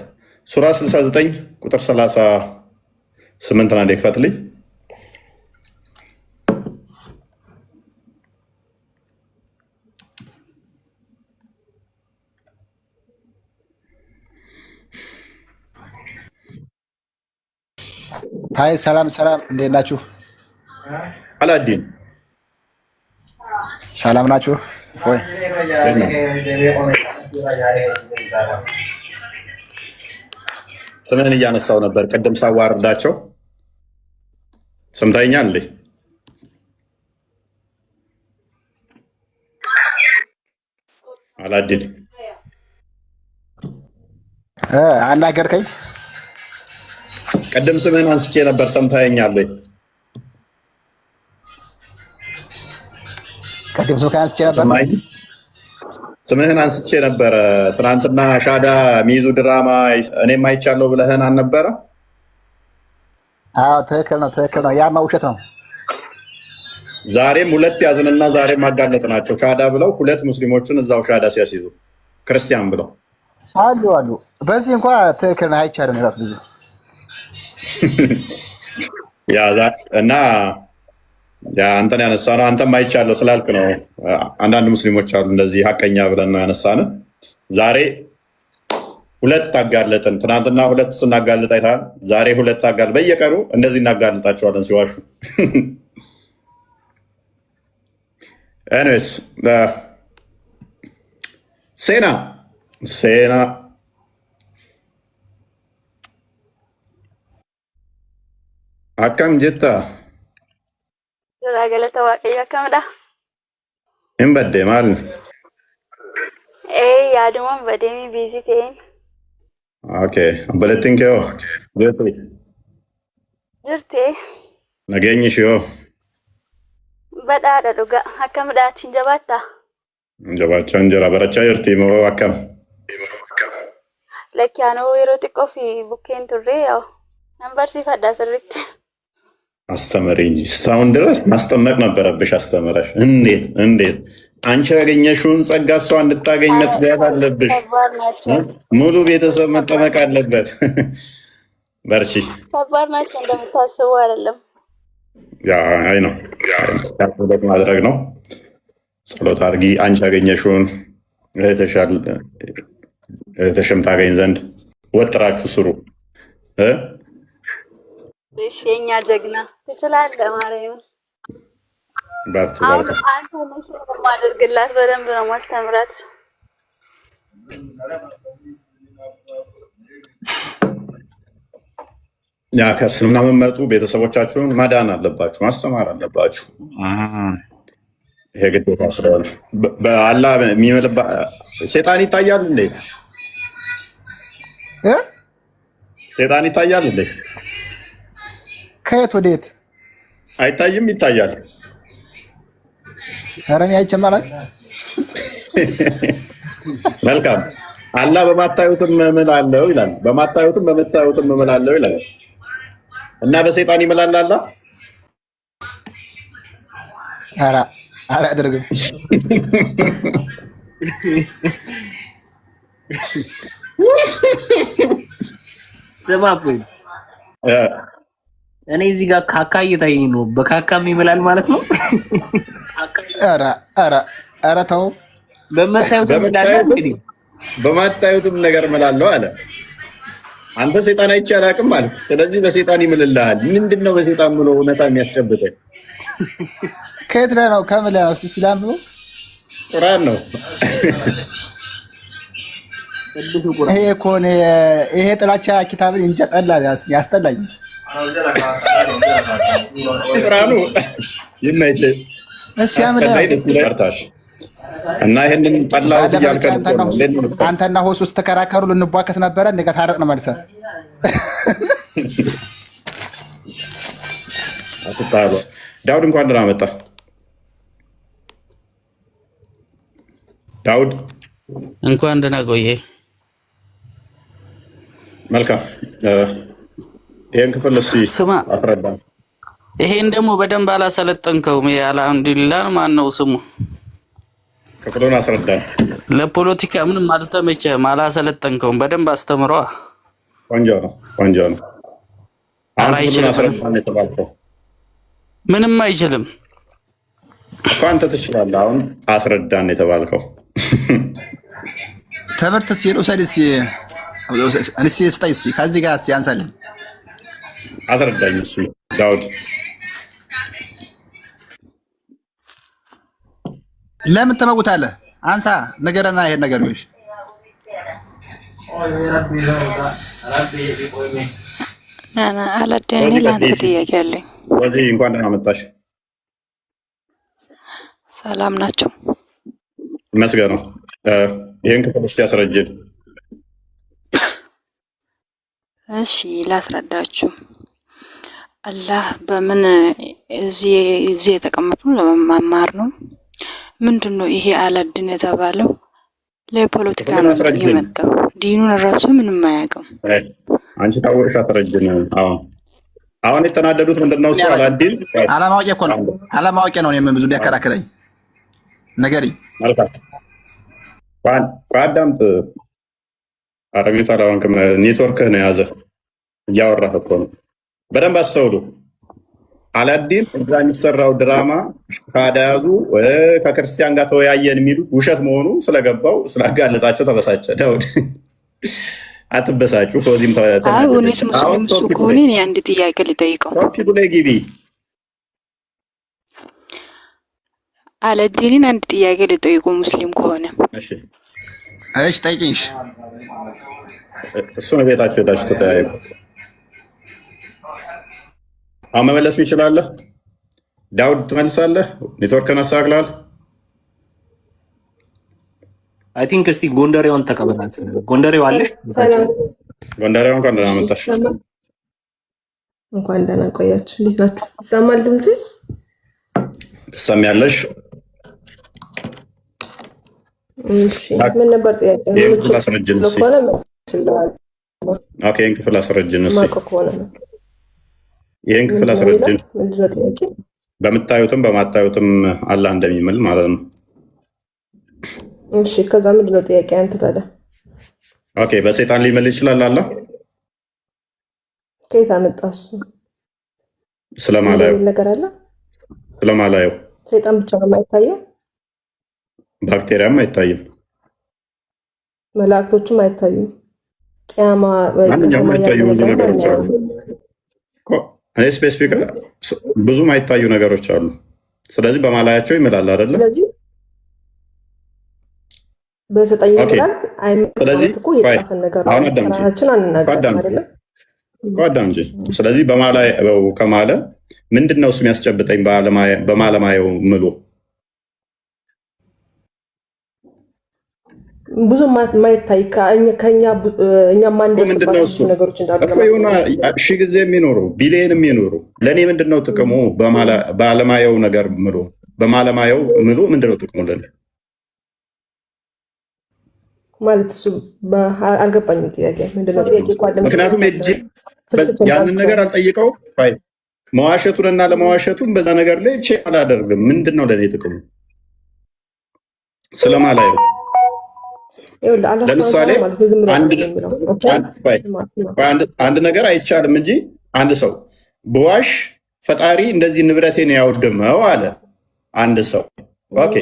ሱራ 69 ቁጥር 38 ና ክፈትልኝ። ሀይ ሰላም፣ እንዴት ናችሁ? አላዲን ሰላም ናችሁ? ፎይ ስምህን እያነሳው ነበር ቅድም ሳዋርዳቸው። ሰምታኛል እንዴ? አላዲን አናገርከኝ። ቅድም ስምህን አንስቼ ነበር። ሰምታኛል ወይ? ቅድም ስምህን አንስቼ ነበር። ስምህን አንስቼ ነበረ። ትናንትና ሻዳ ሚይዙ ድራማ እኔም አይቻለሁ ብለህን አልነበረ? አዎ ትክክል ነው። ያማ ውሸት ነው። ዛሬም ሁለት ያዝንና ዛሬም አጋለጥ ናቸው። ሻዳ ብለው ሁለት ሙስሊሞችን እዛው ሻዳ ሲያስይዙ ክርስቲያን ብለው አሉ። በዚህ እንኳ ትክክል ነው። አይቻልም ራስ ብዙ እና አንተን ያነሳ ነው። አንተም አይቻለሁ ስላልክ ነው። አንዳንድ ሙስሊሞች አሉ እንደዚህ ሀቀኛ ብለን ነው ያነሳን። ዛሬ ሁለት አጋለጥን። ትናንትና ሁለት ስናጋልጥ አይተሃል። ዛሬ ሁለት አጋል በየቀኑ እንደዚህ እናጋልጣቸዋለን ሲዋሹ። ኤኒዌይስ ሴና akkam jetta? Jira galata waaqayyo akkamidha? Hin badde maal? Yaadumaan badeemii biizii ta'een. Okay. Obboleettiin kee hoo? Jirti? Jirti. Nageenyi ishee hoo? Badhaadha dhugaa. Akkamidhaatiin jabaattaa? Jabaachaa hin jira. Barachaa jirti moo akkam? Lakkiyaanoo yeroo xiqqoo fi bukkeen turre nan barsiifadha sirriitti. አስተምሪ እንጂ እስካሁን ድረስ ማስጠመቅ ነበረብሽ። አስተምረሽ እንዴት አንቺ ያገኘሽውን ጸጋ እሷ እንድታገኝ መትጋት አለብሽ። ሙሉ ቤተሰብ መጠመቅ አለበት። በርቺ። ከባድ ናቸው እንደምታስቡ አይደለም። አይ ነው ጸሎት ማድረግ ነው። ጸሎት አድርጊ። አንቺ ያገኘሽውን እህትሽም ታገኝ ዘንድ ወጥራችሁ ስሩ። የኛ ጀግና ትችላለህ። ማርያም አሁን አንተ ነሽ የማደርግላት። በደንብ ነው ማስተምራት። ያ ከእስልምና የምትመጡ ቤተሰቦቻችሁን ማዳን አለባችሁ፣ ማስተማር አለባችሁ። ይሄ ግዴታ ስለሆነ በአላህ የሚምልባ ሴጣን ይታያል እንዴ? ሴጣን ይታያል እንዴ? ከየት ወዴት አይታይም? ይታያል። ኧረ እኔ አይቼም አላውቅም። መልካም። አላህ በማታዩትም እምላለሁ ይላል፣ በማታዩትም በምታዩትም እምላለሁ ይላል። እና በሰይጣን ይምላል አላህ? ኧረ አያደርግም። ስማብኝ እኔ እዚህ ጋር ካካ እየታየኝ ነው። በካካም ይምላል ማለት ነው። ኧረ ኧረ ኧረ ተው። በመታዩትም ይላል እንግዲህ በማታዩትም ነገር እምላለሁ አለ። አንተ ሰይጣን አይቼ አላውቅም አልክ። ስለዚህ በሰይጣን ይምልልሃል። ምንድን ነው በሰይጣን ምሎ እውነታ የሚያስጨብጠኝ? ከየት ላይ ነው? ከምን ላይ ነው? እስኪ ሲላምበው ቁርአን ነው። ይሄ እኮ ይሄ ጥላቻ ኪታብን እንጃ ጠላ ያስጠላኝ። ቁርአኑ ይመች እስኪ ያምጣሽ እና ይሄንን ጠላሁት እያልከን አንተና ሆስ ውስጥ ተከራከሩ። ልንቧከስ ነበረ እንደጋ ታረቅን መልሰን ዳውድ እንኳን ደህና መጣ። ዳውድ እንኳን ደህና ቆየ። መልካም። ይሄን ክፍል እስኪ ስማ፣ አትረዳ። ይሄን ደግሞ በደንብ አላሰለጠንከውም። አልሐምዱሊላህ ማን ነው ስሙ? ክፍሉን አስረዳን። ለፖለቲካ ምንም አልተመቸህም፣ አላሰለጠንከውም። በደንብ አስተምሯ። ቆንጆ ነው፣ ቆንጆ ነው። አሁን ክፍሉን አስረዳን የተባልከው ምንም አይችልም እኮ አንተ ትችላለህ። አሁን አስረዳን የተባልከው ትምህርት ሲሉ ሰድስ አንስ ስታይ እስቲ ከዚህ ጋር ያንሳልኝ። አስረዳኝ እስኪ ዳውድ። ለምን ተመጉታለህ? አንሳ ነገርና ይሄን ነገር ነው። አና አላደኔ ላንተ ጥያቄ አለኝ። ወዲህ እንኳን ደህና መጣሽ። ሰላም ናቸው? ይመስገን ነው። ይሄን ክፍል እስቲ ያስረጅን። እሺ ላስረዳችሁ። አላህ በምን እዚህ የተቀመጡ ለመማር ነው? ምንድነው ይሄ አላድን የተባለው? ለፖለቲካ ነው የመጣው። ዲኑን ራሱ ምንም አያውቅም። አንቺ ታወቅሽ አትረጅን። አሁን የተናደዱት ምንድነው? እሱ አላዲን አለማወቄ እኮ ነው። አለማወቄ ነው ብዙ ቢያከራክረኝ ነገርኝ። መልካም አዳምጥ። አረሚታ ላወንክም ኔትወርክህ ነው የያዘ እያወራህ እኮ ነው። በደንብ አስተውሉ። አላዲን እዛ የሚሰራው ድራማ ሻዳ ያዙ ከክርስቲያን ጋር ተወያየን የሚሉት ውሸት መሆኑ ስለገባው ስላጋለጣቸው ተበሳጨ። ዳውድ አትበሳጩ። ፎዚም እውነት ሙስሊም እሱ ከሆነ እኔ አንድ ጥያቄ ልጠይቀው። ቶኪዱ ላይ ግቢ። አላዲንን አንድ ጥያቄ ልጠይቀው ሙስሊም ከሆነ። እሺ እሺ ጠይቂኝ። እሱ ነው ቤታችሁ ሄዳችሁ ተጠያየቁ። አሁን መመለስ ትችላለህ። ዳውድ ትመልሳለህ። ኔትወርክህን አስተካክለሃል። አይ ቲንክ እስቲ ጎንደሬውን ተቀበላት። ጎንደሬው አለሽ? ጎንደሬው እንኳን ደህና መጣሽ። እንኳን ደህና ቆያችሁ። እንዴት ናችሁ? ይሰማል ድምጽ? ትሰሚያለሽ? እሺ ምን ነበር ጥያቄ? ይሄን ክፍል አስረጅን እስኪ። ኦኬ ይሄን ክፍል አስረጅን እስኪ። ይሄን ክፍል አስረጅን። ምንድነው ጥያቄ? በምታዩትም በማታዩትም አላህ እንደሚምል ማለት ነው። እሺ ከዛ ምንድነው ጥያቄ አንተ ታዲያ? ኦኬ በሰይጣን ሊምል ይችላል አላህ? ከየት አመጣህ እሱ? ስለማላየው ነገር አለ። ስለማላየው ሰይጣን ብቻ ነው የማይታየው? ባክቴሪያም አይታይም። መላእክቶችም አይታዩም። ቂያማ ማንኛውም አይታዩ ነገሮች አሉ። እኔ ስፔሲፊክ ብዙ ማይታዩ ነገሮች አሉ። ስለዚህ በማላያቸው ይምላል አይደለ? ስለዚህ በሰጠኝ ይላል ስለዚህ እኮ የጻፈን ነገር ነው። ራሳችን አንናገርም አይደለ? ጓዳም እንጂ። ስለዚህ በማላየው ከማለ ምንድነው እሱ የሚያስጨብጠኝ? በማለማየው ምሎ ብዙ ማይታይ ከኛ ማንደርስባቸው ነገሮች እንዳሉ ሺህ ጊዜ የሚኖሩ ቢሊየን የሚኖሩ ለእኔ ምንድነው ጥቅሙ? በአለማየው ነገር ምሎ በማለማየው ምሎ ምንድነው ጥቅሙ ለእኔ? ማለት እሱ አልገባኝም። ጥያቄ ምንድነው? ጥያቄ ምክንያቱም ያንን ነገር አልጠይቀው መዋሸቱንና ለመዋሸቱን በዛ ነገር ላይ ቼክ አላደርግም። ምንድነው ለእኔ ጥቅሙ? ስለማላየው ለምሳሌ አንድ ነገር አይቻልም እንጂ አንድ ሰው በዋሽ ፈጣሪ እንደዚህ ንብረቴን ያውድመው አለ አንድ ሰው። ኦኬ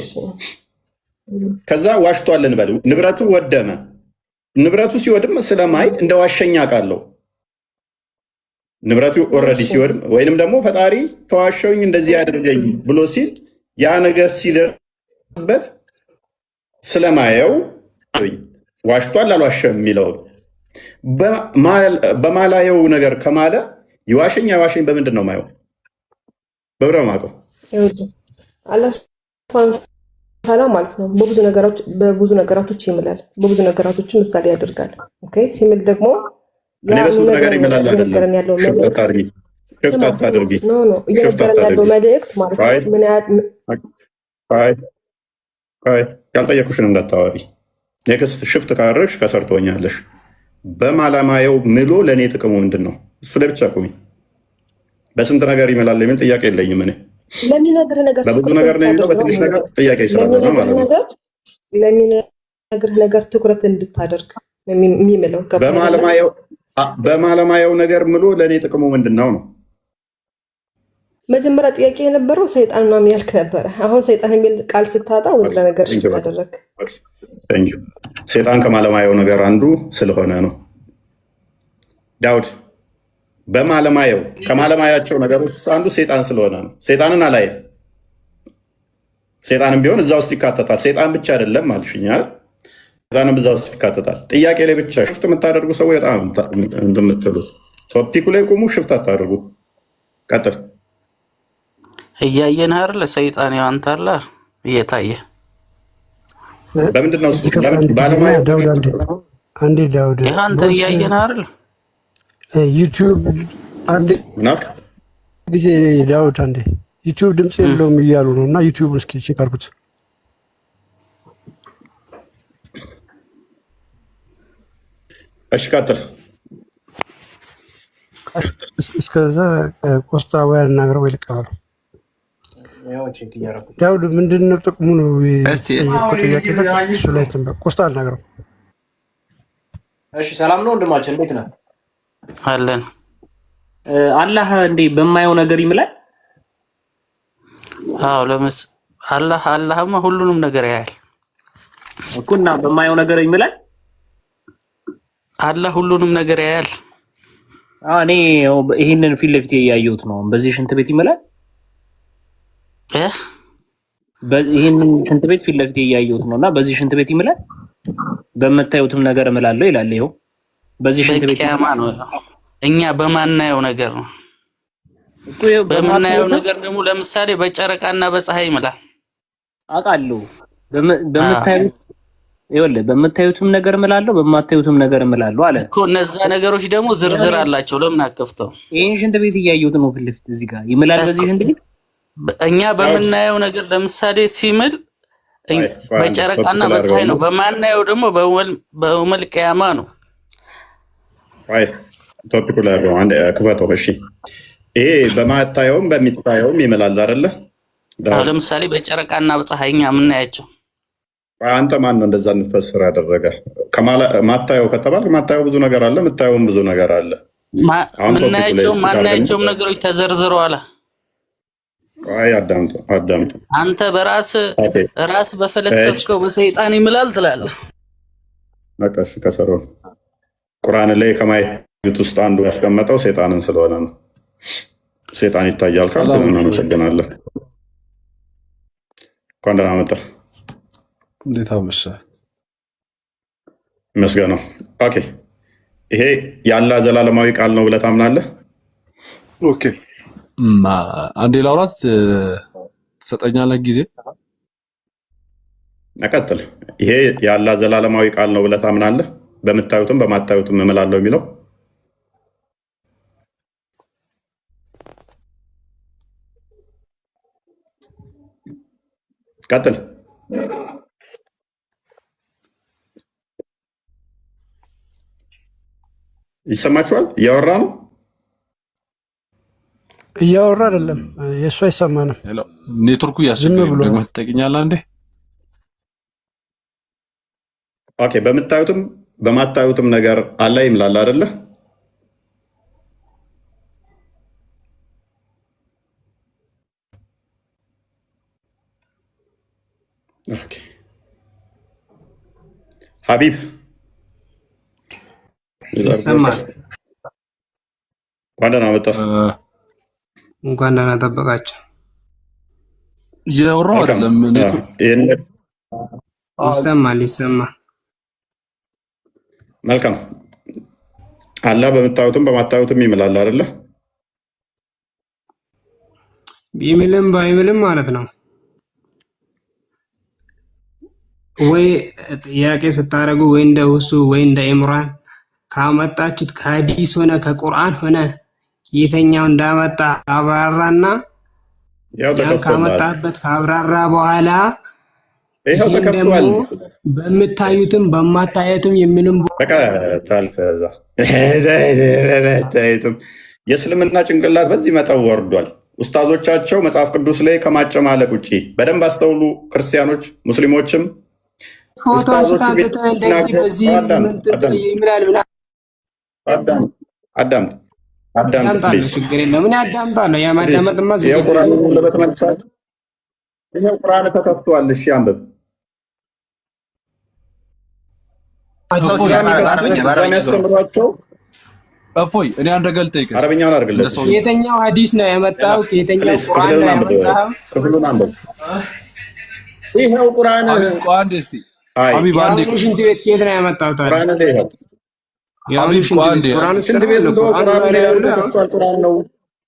ከዛ ዋሽቷል እንበል፣ ንብረቱ ወደመ። ንብረቱ ሲወድም ስለማይ እንደ ዋሸኛ ቃለው ንብረቱ ኦልሬዲ ሲወድም ወይንም ደግሞ ፈጣሪ ተዋሸውኝ እንደዚህ ያደርገኝ ብሎ ሲል ያ ነገር ሲደርስበት ስለማየው ዋሽቷል አልዋሸም የሚለው በማላየው ነገር ከማለ ይዋሸኝ አይዋሸኝ በምንድን ነው ማየው? በብረው ማቀው ታላ ማለት ነው። በብዙ ነገራቶች ይምላል፣ በብዙ ነገራቶች ምሳሌ ያደርጋል። ኦኬ ሲምል ደግሞ እየነገረን ያለው መልእክት ማለት ነው። ምን ያልጠየኩሽን እንዳታወሪ። ኔክስት ሽፍት ካረሽ ከሰርቶኛለሽ። በማላማየው ምሎ ለእኔ ጥቅሙ ምንድን ነው? እሱ ላይ ብቻ ቁሚ። በስንት ነገር ይምላል የሚል ጥያቄ የለኝም እኔ። በብዙ ነገር ነው የሚለው፣ በትንሽ ነገር ጥያቄ ስላለ ነው ማለት ነው። ለሚነግርህ ነገር ትኩረት እንድታደርግ የሚምለው በማለማየው ነገር ምሎ ለእኔ ጥቅሙ ምንድን ነው ነው። መጀመሪያ ጥያቄ የነበረው ሰይጣን ምናምን ያልክ ነበረ። አሁን ሰይጣን የሚል ቃል ስታጣ ወደ ነገር ታደረግ። ሰይጣን ከማለማየው ነገር አንዱ ስለሆነ ነው። ዳውድ በማለማየው ከማለማያቸው ነገሮች ውስጥ አንዱ ሰይጣን ስለሆነ ነው። ሰይጣንን አላየም። ሰይጣንም ቢሆን እዛ ውስጥ ይካተታል። ሰይጣን ብቻ አይደለም አልሽኛል። ሰይጣንም እዛ ውስጥ ይካተታል። ጥያቄ ላይ ብቻ ሽፍት የምታደርጉ ሰዎች በጣም እንደምትሉት ቶፒኩ ላይ ቁሙ፣ ሽፍት አታደርጉ። ቀጥል። እያየን አይደል? ሰይጣን ያንተ አለ እየታየ በምንድን ነው እሱ? ባለማያ አንዴ ዳውድ አንተ እያየን አይደል? ዩቲዩብ አንድ ጊዜ ዳውድ አንዴ ዩቲዩብ ድምፅ የለውም እያሉ ነው እና ዩቲዩብ እስኪ ቼክ አድርጉት። እሺ ቀጥል። እስከዛ ቆስጣ ወይ አናግረው ወይ ልቀበሉ። ዳውድ ምንድን ነው ጥቅሙ ነው? እሱ ላይ ቆስጣ አናግረው። እሺ ሰላም ነው ወንድማችን፣ እንዴት ነህ? አለን። አላህ እንዴ በማየው ነገር ይምላል? አዎ አላህማ ሁሉንም ነገር ያያል እኮና በማየው ነገር ይምላል። አላህ ሁሉንም ነገር ያያል። እኔ ይሄንን ፊት ለፊት ያያየሁት ነው። በዚህ ሽንት ቤት ይምላል። ይሄንን ሽንት ቤት ፊት ለፊት ያያየሁት ነውና በዚህ ሽንት ቤት ይምላል። በመታዩትም ነገር እምላለሁ ይላል። ይኸው በዚህ ሽንት ቤት ያማ ነው። እኛ በማናየው ነገር ነው። በማናየው ነገር ደግሞ ለምሳሌ በጨረቃና በፀሐይ ይምላል። አውቃለሁ። በምታዩትም ነገር እምላለሁ፣ በማታዩትም ነገር እምላለሁ አለ እኮ። እነዛ ነገሮች ደግሞ ዝርዝር አላቸው። ለምን አከፍተው? ይሄን ሽንት ቤት እያየሁት ነው ፊት ለፊት እዚህ ጋር ይምላል። በዚህ ሽንት ቤት እኛ በምናየው ነገር ለምሳሌ ሲምል በጨረቃና በፀሐይ ነው። በማናየው ደግሞ በውመል ቂያማ ነው። አይ ቶፒኩ ላይ ነው። አንድ ክፈተው። እሺ ይሄ በማታየውም በሚታየውም ይምላል አይደለ? ለምሳሌ በጨረቃና በፀሐይ እኛ የምናያቸው። አንተ ማን ነው እንደዛ እንፈስር ያደረገ? ማታየው ከተባል ማታየው ብዙ ነገር አለ፣ የምታየውም ብዙ ነገር አለ። ማናያቸውም ነገሮች ተዘርዝረዋል። አይ አዳምጡ። አንተ ራስ በፈለሰፍከው በሰይጣን ይምላል ትላለህ። በቃ እሺ ከሰሩ ቁርአን ላይ ከማየት ውስጥ አንዱ ያስቀመጠው ሰይጣንን ስለሆነ ነው። ሰይጣን ይታያል ካለ እናመሰግናለን። እንኳን ደህና መጣህ። እንዴት አመሸህ? ይመስገነው። ኦኬ ይሄ የአላህ ዘላለማዊ ቃል ነው ብለህ ታምናለህ? ኦኬ አንዴ ላውራት ትሰጠኛለህ ጊዜ? ቀጥል። ይሄ የአላህ ዘላለማዊ ቃል ነው ብለህ ታምናለህ? በምታዩትም በማታዩትም እምላለሁ የሚለው ቀጥል። ይሰማችኋል? እያወራ ነው። እያወራ አይደለም። የእሱ አይሰማንም። ኔትወርኩ እያስቸገረኝ ነው። ደግሞ ትጠይቀኛለህ እንዴ? ኦኬ። በምታዩትም በማታዩትም ነገር አለ ይምላል አይደለ? ኦኬ ሀቢብ ይሰማል። እንኳን ደህና መጣህ። እንኳን ደህና ጠበቃቸው። እያወራሁ አይደለም። ይሰማል ይሰማል። መልካም አላህ በምታዩትም በማታዩትም ይምላል አይደለ? ቢምልም ባይምልም ማለት ነው። ወይ ጥያቄ ስታደርጉ ወይ እንደ ውሱ ወይ እንደ ኢምራን ካመጣችሁት ከሐዲስ ሆነ ከቁርአን ሆነ የተኛው እንዳመጣ አብራራና ያን ካመጣበት ካብራራ በኋላ ይሄን ደግሞ በምታዩትም በማታዩትም የምንም የእስልምና ጭንቅላት በዚህ መጠን ወርዷል። ኡስታዞቻቸው መጽሐፍ ቅዱስ ላይ ከማጨማለቅ ውጭ በደንብ አስተውሉ። ክርስቲያኖች ሙስሊሞችም ፎቶ አንስታበት እንደዚህ በዚህ ምንጥል ይምላል ብላ አዳምጥ ፕሊዝ። ችግር የለም ምን ያዳምጣለሁ? ያ ማዳመጥማ ይሄው ቁርአን ለበተመልሳት ይሄው ቁርአን ተከፍቷል። እሺ አንብብ። የሚያስተምሯቸው እፎይ እኔ አንድ ነገር ልጠይቅህ። አረብኛውን አድርግለት። ከየትኛው ሐዲስ ነው ያመጣው? ከየትኛው ቁርአን ነው ያመጣው? ክፍሉን አንብብ። ይሄው ቁርአን አንዴ እስቲ ሀቢብ አንዴ ሽንት ቤት ከየት ነው ያመጣው ታዲያ? ቁርአን ላይ ይሄው ሀቢብ አንዴ ሽንት ቤት ቁርአን ነው።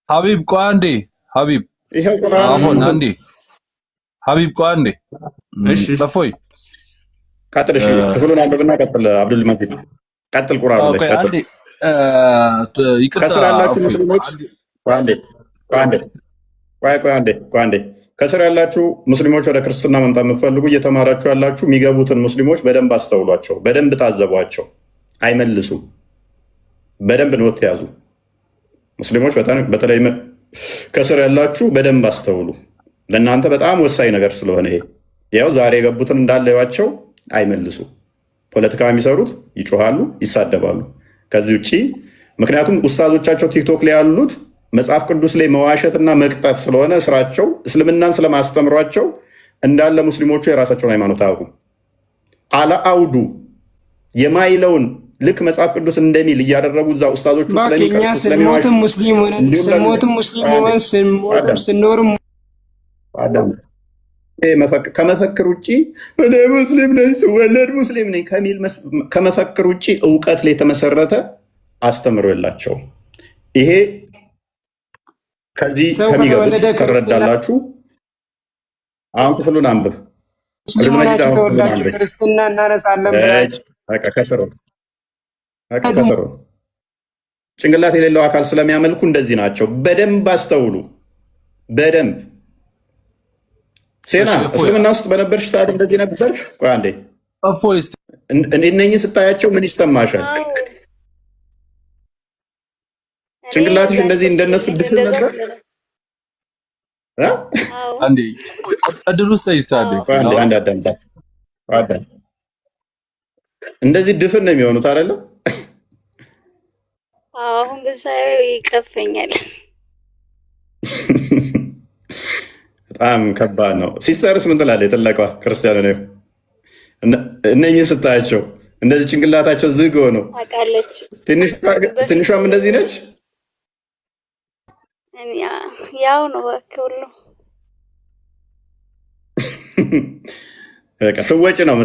ሀቢብ አንዴ ሀቢብ ይሄው ቁርአን አፎን አንዴ ሀቢብ አንዴ እሺ እፎይ ቀጥል። እሺ ክፍሉን አንብብና ቀጥል። አብዱል መጂድ ቀጥል። ቁርአን ላይ ቀጥል። ከስር ያላችሁ ሙስሊሞች አንዴ ከስር ያላችሁ ሙስሊሞች ወደ ክርስትና መምጣት የምትፈልጉ እየተማራችሁ ያላችሁ የሚገቡትን ሙስሊሞች በደንብ አስተውሏቸው፣ በደንብ ታዘቧቸው። አይመልሱም። በደንብ ኖት ያዙ። ሙስሊሞች በተለይ ከስር ያላችሁ በደንብ አስተውሉ። ለእናንተ በጣም ወሳኝ ነገር ስለሆነ ይሄ ያው ዛሬ የገቡትን እንዳለዋቸው አይመልሱ። ፖለቲካ የሚሰሩት ይጮሃሉ፣ ይሳደባሉ። ከዚህ ውጭ ምክንያቱም ኡስታዞቻቸው ቲክቶክ ላይ ያሉት መጽሐፍ ቅዱስ ላይ መዋሸትና መቅጠፍ ስለሆነ ስራቸው፣ እስልምናን ስለማስተምሯቸው እንዳለ ሙስሊሞቹ የራሳቸውን ሃይማኖት አያውቁም። አውዱ የማይለውን ልክ መጽሐፍ ቅዱስ እንደሚል እያደረጉ እዛ ኡስታዞቹ ስለሚዋሹ ሙስሊም ሆነን ስንሞትም ሙስሊም ሆነን ስንሞትም ስንኖርም ከመፈክር ውጭ እኔ ሙስሊም ነኝ ስወለድ ሙስሊም ነኝ ከሚል ከመፈክር ውጭ እውቀት ላይ የተመሰረተ አስተምሮ የላቸውም። ይሄ ከዚህ ከሚገቡት ትረዳላችሁ። አሁን ክፍሉን አንብብ። ክርስትና እናነሳለን ከስሩ ጭንቅላት የሌለው አካል ስለሚያመልኩ እንደዚህ ናቸው። በደንብ አስተውሉ። በደንብ ሴና እስልምና ውስጥ በነበርሽ ሰዓት እንደዚህ ነበርሽ? ቆይ አንዴ እነኝህ ስታያቸው ምን ይሰማሻል? ጭንቅላትሽ እንደዚህ እንደነሱ ድፍን ነበር? አንዴ እድል ውስጥ ይሳደ አንድ አዳምጣ። እንደዚህ ድፍን ነው የሚሆኑት አይደለም? አሁን ግን ሳይው ይቀፈኛል። በጣም ከባድ ነው። ሲስተርስ ምን ትላለች? የጠለቀዋ ክርስቲያን ነው። እነኝህ ስታያቸው እንደዚህ ጭንቅላታቸው ዝግ ሆነው አውቃለች። ትንሿም እንደዚህ ነች። ያው ነው ሁሉ ስወጪ ነው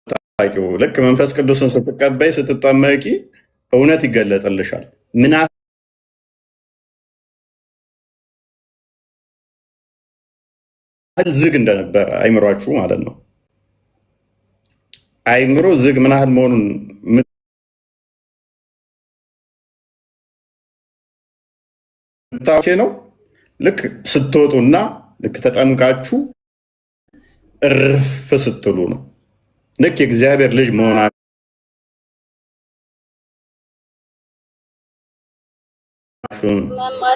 የምታውቂው። ልክ መንፈስ ቅዱስን ስትቀበይ ስትጠመቂ እውነት ይገለጥልሻል። ምን ያህል ዝግ እንደነበረ አይምሯችሁ ማለት ነው። አይምሮ ዝግ ምን ያህል መሆኑን ነው። ልክ ስትወጡና ልክ ተጠምቃችሁ እርፍ ስትሉ ነው። ልክ የእግዚአብሔር ልጅ መሆናችሁን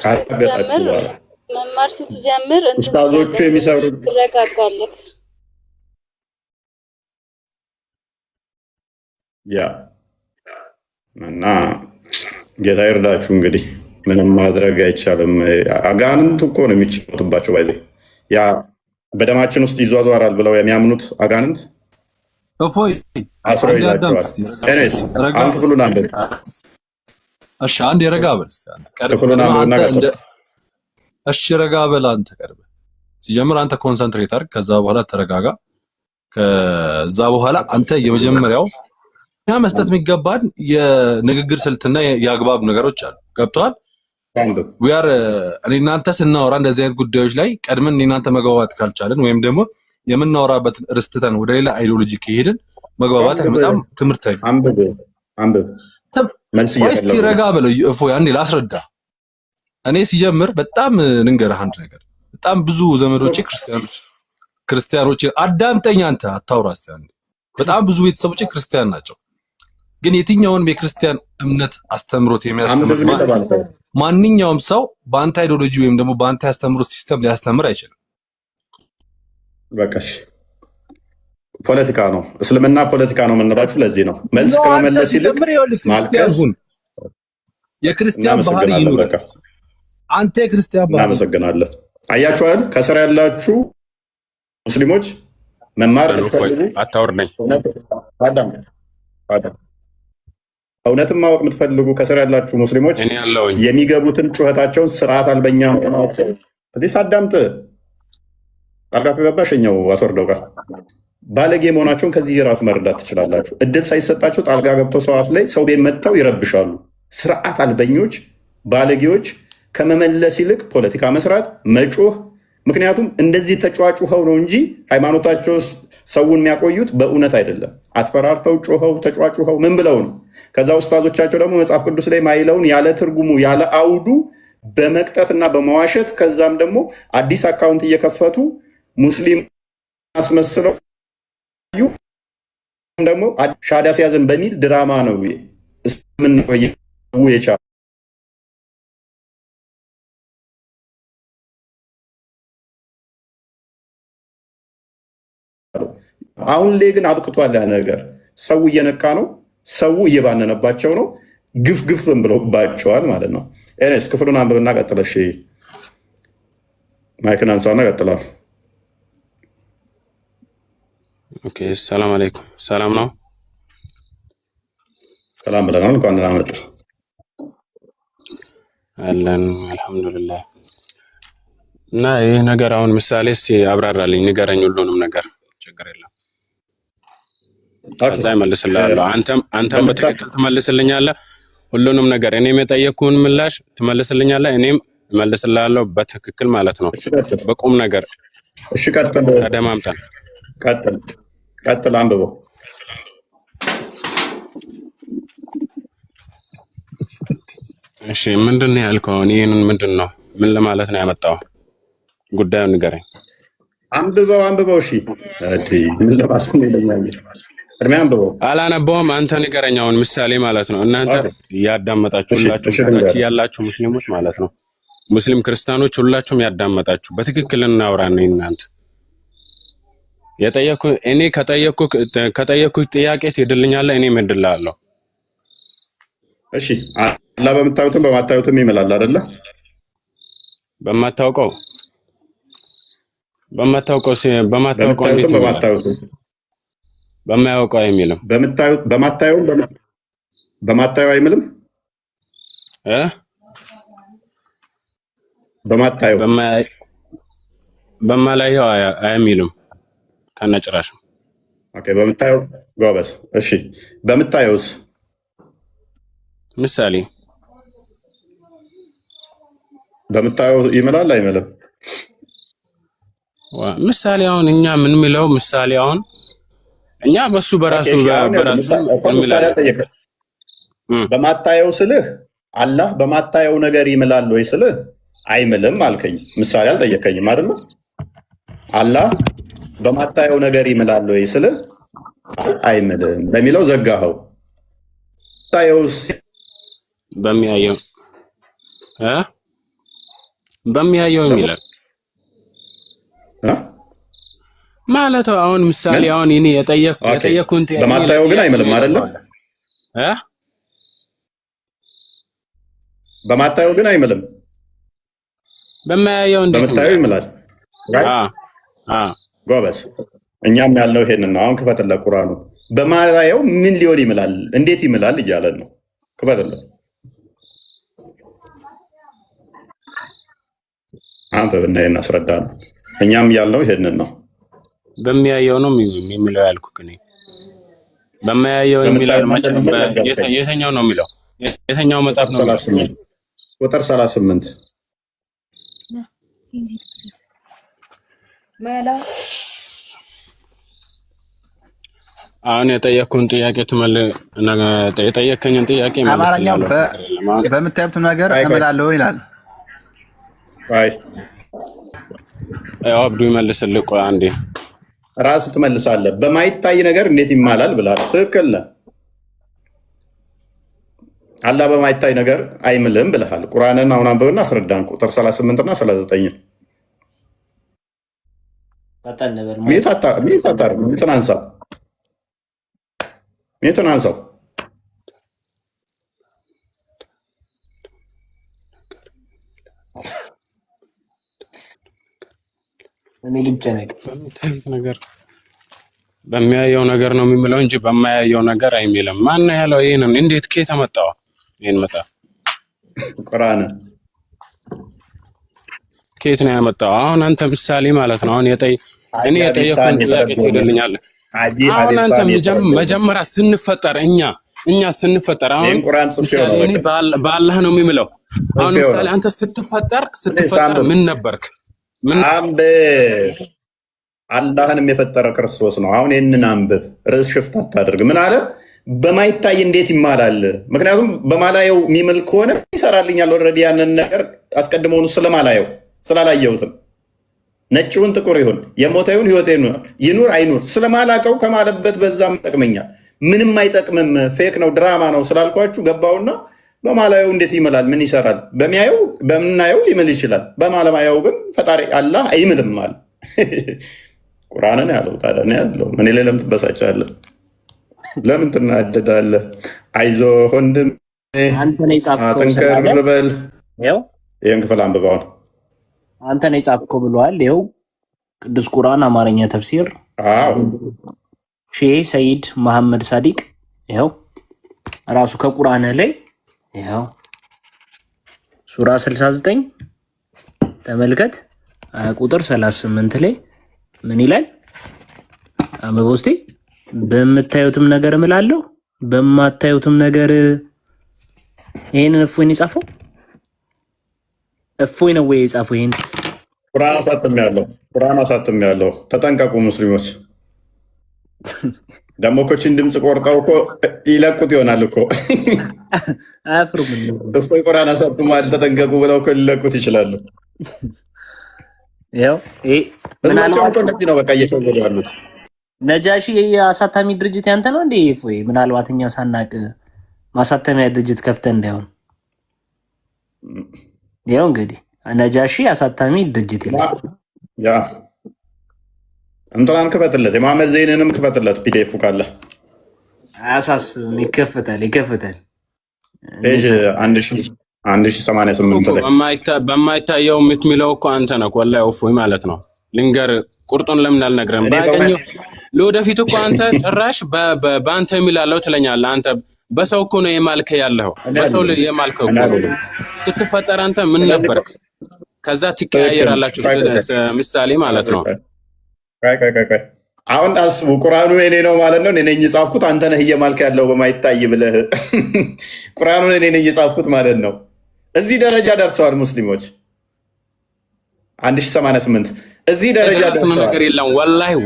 ካረጋገጣችሁ በኋላ መማር ስትጀምር ኡስታዞቹ የሚሰሩት ትረጋጋለህ። ያ እና ጌታ ይርዳችሁ። እንግዲህ ምንም ማድረግ አይቻልም። አጋንንት እኮ ነው የሚጫወቱባቸው። ባይዘ ያ በደማችን ውስጥ ይዟዟራል ብለው የሚያምኑት አጋንንት እፎይ አስሮ ይዛቸዋል። ኤኒዌይስ አንተ ክፍሉን አንብብ። እሺ አንድ የረጋ በል እስቲ አንተ ክፍሉን አንብብና ቀጥል። እሺ ረጋ በል አንተ ቀርበ ሲጀምር አንተ ኮንሰንትሬት አድርግ። ከዛ በኋላ ተረጋጋ። ከዛ በኋላ አንተ የመጀመሪያው ያ መስጠት የሚገባን የንግግር ስልትና የአግባብ ነገሮች አሉ። ገብቷል? እኔ እናንተ ስናወራ እንደዚህ አይነት ጉዳዮች ላይ ቀድመን እኔ እናንተ መግባባት ካልቻለን ወይም ደግሞ የምናወራበትን ርስትተን ወደ ሌላ አይዲዮሎጂ ከሄድን መግባባት አይመጣም። ትምህርት አንብብ እስቲ ረጋ በለው እፎይ፣ አንዴ ላስረዳ። እኔ ሲጀምር በጣም ልንገርህ አንድ ነገር። በጣም ብዙ ዘመዶቼ ክርስቲያኖች አዳምጠኝ፣ አንተ አታውራ እስቲ አንዴ። በጣም ብዙ ቤተሰቦቼ ክርስቲያን ናቸው። ግን የትኛውንም የክርስቲያን እምነት አስተምሮት የሚያስተምር ማንኛውም ሰው በአንተ አይዲዮሎጂ ወይም ደግሞ በአንተ ያስተምሮት ሲስተም ሊያስተምር አይችልም። በቃሽ ፖለቲካ ነው፣ እስልምና ፖለቲካ ነው የምንላችሁ ለዚህ ነው። መልስ ከመመለስ ይልቅ ማልቀስ የክርስቲያን ባህሪ ይኑር። አንተ የክርስቲያን ባህሪ እናመሰግናለን። አያችኋል፣ ከስር ያላችሁ ሙስሊሞች መማር ትፈልጉ አታወርደኝ እውነትን ማወቅ የምትፈልጉ ከስር ያላችሁ ሙስሊሞች የሚገቡትን ጩኸታቸውን ስርዓት አልበኛ ፕሊስ አዳምጥ። ጣልቃ ከገባ ሸኛው አስወርደው ጋር ባለጌ መሆናቸውን ከዚህ ራሱ መረዳት ትችላላችሁ። እድል ሳይሰጣቸው ጣልቃ ገብተው ሰው አፍ ላይ ሰው ቤት መጥተው ይረብሻሉ። ስርዓት አልበኞች ባለጌዎች ከመመለስ ይልቅ ፖለቲካ መስራት መጮህ። ምክንያቱም እንደዚህ ተጫዋጩኸው ነው እንጂ ሃይማኖታቸው ሰውን የሚያቆዩት በእውነት አይደለም። አስፈራርተው ጮኸው ተጫዋጩኸው ምን ብለው ነው? ከዛ ኡስታዞቻቸው ደግሞ መጽሐፍ ቅዱስ ላይ ማይለውን ያለ ትርጉሙ ያለ አውዱ በመቅጠፍ እና በመዋሸት ከዛም ደግሞ አዲስ አካውንት እየከፈቱ ሙስሊም አስመስለው ደግሞ ሻዳ ሲያዘን በሚል ድራማ ነው እስምንቆየው የቻለው። አሁን ላይ ግን አብቅቷል ያ ነገር። ሰው እየነቃ ነው። ሰው እየባነነባቸው ነው። ግፍ ግፍም ብለውባቸዋል ማለት ነው። ኤኒዌይስ ክፍሉን አንብብና ቀጥለ። እሺ ማይክን አንሳውና ቀጥላ። ኦኬ ሰላም አለይኩም። ሰላም ነው። ሰላም ብለናል። እንኳን ደህና መጡ አለን። አልሐምዱሊላህ። እና ይህ ነገር አሁን ምሳሌ እስቲ አብራራልኝ፣ ንገረኝ ሁሉንም ነገር። ችግር የለም ከዛ ይመልስልሃለሁ። አንተም በትክክል ትመልስልኛለህ ሁሉንም ነገር። እኔም የጠየቅኩህን ምላሽ ትመልስልኛለህ፣ እኔም እመልስልሃለሁ በትክክል ማለት ነው፣ በቁም ነገር። እሺ ቀጥል። ተደማምጠን ቀጥል። አንብበው። እሺ ምንድን ነው ያልከው? ይህንን ምንድን ነው? ምን ለማለት ነው ያመጣው? ጉዳዩን ንገረኝ። አንብበው። እሺ ምን ለማለት ነው ይለኛል? ቅድሚያ አንብበው። አላነበውም። አንተ ንገረኝ። አሁን ምሳሌ ማለት ነው። እናንተ ያዳመጣችሁ ሁላችሁ ታች ያላችሁ ሙስሊሞች ማለት ነው፣ ሙስሊም ክርስቲያኖች ሁላችሁም ያዳመጣችሁ በትክክል እናውራ ነው። እናንተ እኔ ከጠየኩህ ጥያቄ ትሄድልኛለህ፣ እኔም እሄድልሃለሁ። እሺ አላህ በምታዩትም በማታዩትም ይምላል አይደለ? በማታውቀው እንዴት በማያውቀው አይምልም? በማታየው አይምልም? በማላየው አይምልም ከነጭራሽ። ኦኬ በምታየው ጎበዝ። እሺ በምታየውስ? ምሳሌ በምታየው ይምላል አይምልም? ምሳሌ አሁን እኛ ምን ምለው ምሳሌ አሁን እኛ በሱ በራሱ በማታየው ስልህ አላህ በማታየው ነገር ይምላል ወይ ስልህ አይምልም አልከኝ። ምሳሌ አልጠየቀኝም አይደል? አላህ በማታየው ነገር ይምላል ወይ ስልህ አይምልም በሚለው ዘጋኸው። ታየውስ በሚያየው በሚያየው የሚላል ማለት አሁን ምሳሌ አሁን እኔ የጠየኩን በማታየው ግን አይምልም አይደለም በማታየው ግን አይምልም በማያየው እንዴት በማታየው ይምላል ጎበስ እኛም ያለው ይሄንን ነው አሁን ክፈትለት ቁርአኑ በማያየው ምን ሊሆን ይምላል እንዴት ይምላል እያለን ነው ክፈትለት አንበብና እናስረዳን እኛም ያለው ይሄንን ነው በሚያየው ነው የሚለው ያልኩህ እኔ በማያየው የሚለው የትኛው ነው የሚለው የትኛው መጽሐፍ ነው 38 ቁጥር 38 አሁን የጠየኩህን ጥያቄ የጠየከኝን ጥያቄ አማርኛው በምታዩት ነገር እምላለሁ ይላል አይ አብዱ ይመልስልህ ቆይ አንዴ ራስህ ትመልሳለህ በማይታይ ነገር እንዴት ይማላል ብለሃል ትክክል ነህ አላህ በማይታይ ነገር አይምልም ብለሃል ቁርአንን አሁን አንብብና አስረዳን ቁጥር 38 እና 39 ሚዩትን አንሳው በሚያየው ነገር ነው የሚምለው እንጂ በማያየው ነገር አይምልም ማን ያለው ይሄንን እንዴት ከየት አመጣው ይሄን መጽሐፍ ቁርአን ከየት ነው ያመጣው አሁን አንተ ምሳሌ ማለት ነው አሁን እኔ የጠየኩህን ጥያቄ ትሄድልኛለህ አሁን አንተ መጀመሪያ ስንፈጠር እኛ ስንፈጠር አሁን ምሳሌ እኔ በአላህ ነው የሚምለው አሁን ምሳሌ አንተ ስትፈጠር ምን ነበርክ አንብብ አላህንም የፈጠረ ክርስቶስ ነው አሁን ይህንን አንብብ ርዕስ ሽፍት አታድርግ ምን አለ በማይታይ እንዴት ይማላል ምክንያቱም በማላየው የሚምል ከሆነ ይሰራልኛል ኦልሬዲ ያንን ነገር አስቀድመውኑ ስለማላየው ስላላየሁትም ነጭውን ጥቁር ይሁን የሞተ ይሁን ህይወት ይኑር አይኑር ስለማላቀው ከማለበት በዛም ጠቅመኛል ምንም አይጠቅምም ፌክ ነው ድራማ ነው ስላልኳችሁ ገባውና በማላየው እንዴት ይምላል ምን ይሰራል በምናየው ሊምል ይችላል በማለማየው ግን ፈጣሪ አላህ አይምልም አለ ቁርአንን ያለው ታዲያ ነው ያለው ምን ለለም ትበሳጫለህ ለምን ትናደዳለህ አይዞህ ወንድም አንተ ነህ ጻፍከው አጥንከር በል ያው ይሄን ክፍል አንብበው አንተ ነህ ጻፍከው ብለዋል ይኸው ቅዱስ ቁርአን አማርኛ ተፍሲር ሼህ ሰይድ መሐመድ ሳዲቅ ይኸው ራሱ ከቁርአን ላይ ይኸው ሱራ 69 ተመልከት ቁጥር 38 ላይ ምን ይላል አመቦስቲ በምታዩትም ነገር እምላለሁ በማታዩትም ነገር ይሄንን እፎይን የጻፈው እፎይ ነው ወይ የጻፈው ይሄን ቁርአን አሳትም ያለው ተጠንቀቁ ሙስሊሞች ደግሞ ኮችን ድምጽ ቆርጠው እኮ ይለቁት ይሆናል እኮ አፍሩም እፎይ ቁርአን አሳትሟል ተጠንቀቁ ብለው እኮ ሊለቁት ይችላሉ ያው ምናልባት ነው በቃ እየተወገዱ ያሉት ነጃሺ የአሳታሚ ድርጅት ያንተ ነው እንዴ እፎይ ምናልባት እኛ ሳናቅ ማሳተሚያ ድርጅት ከፍተን እንዳይሆን ያው እንግዲህ ነጃሺ አሳታሚ ድርጅት ይላል ያ እንትናን ክፈትለት የማመድ ዘይንንም ክፈትለት ፒዲኤፍ ካለ አያሳስብም ይከፈታል ፔጅ 1088 ላይ በማይታየው የምትሚለው እኮ አንተ ነህ ወላሂ እፎይ ማለት ነው ልንገር ቁርጡን ለምን አልነግረም ባገኘው ለወደፊት እኮ አንተ ጭራሽ በአንተ የሚላለው ትለኛለህ አንተ በሰው እኮ ነው የማልከ ያለው በሰው ላይ የማልከው ስትፈጠር አንተ ምን ነበርክ ከዛ ትቀያየራላችሁ ምሳሌ ማለት ነው አሁን አስቡ ቁርአኑ እኔ ነው ማለት ነው እኔ ነኝ የጻፍኩት አንተ ነህ እየማልከ ያለው በማይታይ ብለህ ቁርአኑ እኔ ነኝ የጻፍኩት ማለት ነው እዚህ ደረጃ ደርሰዋል ሙስሊሞች 1088 እዚህ ደረጃ ደርሰዋል ነገር የለም ወላሂ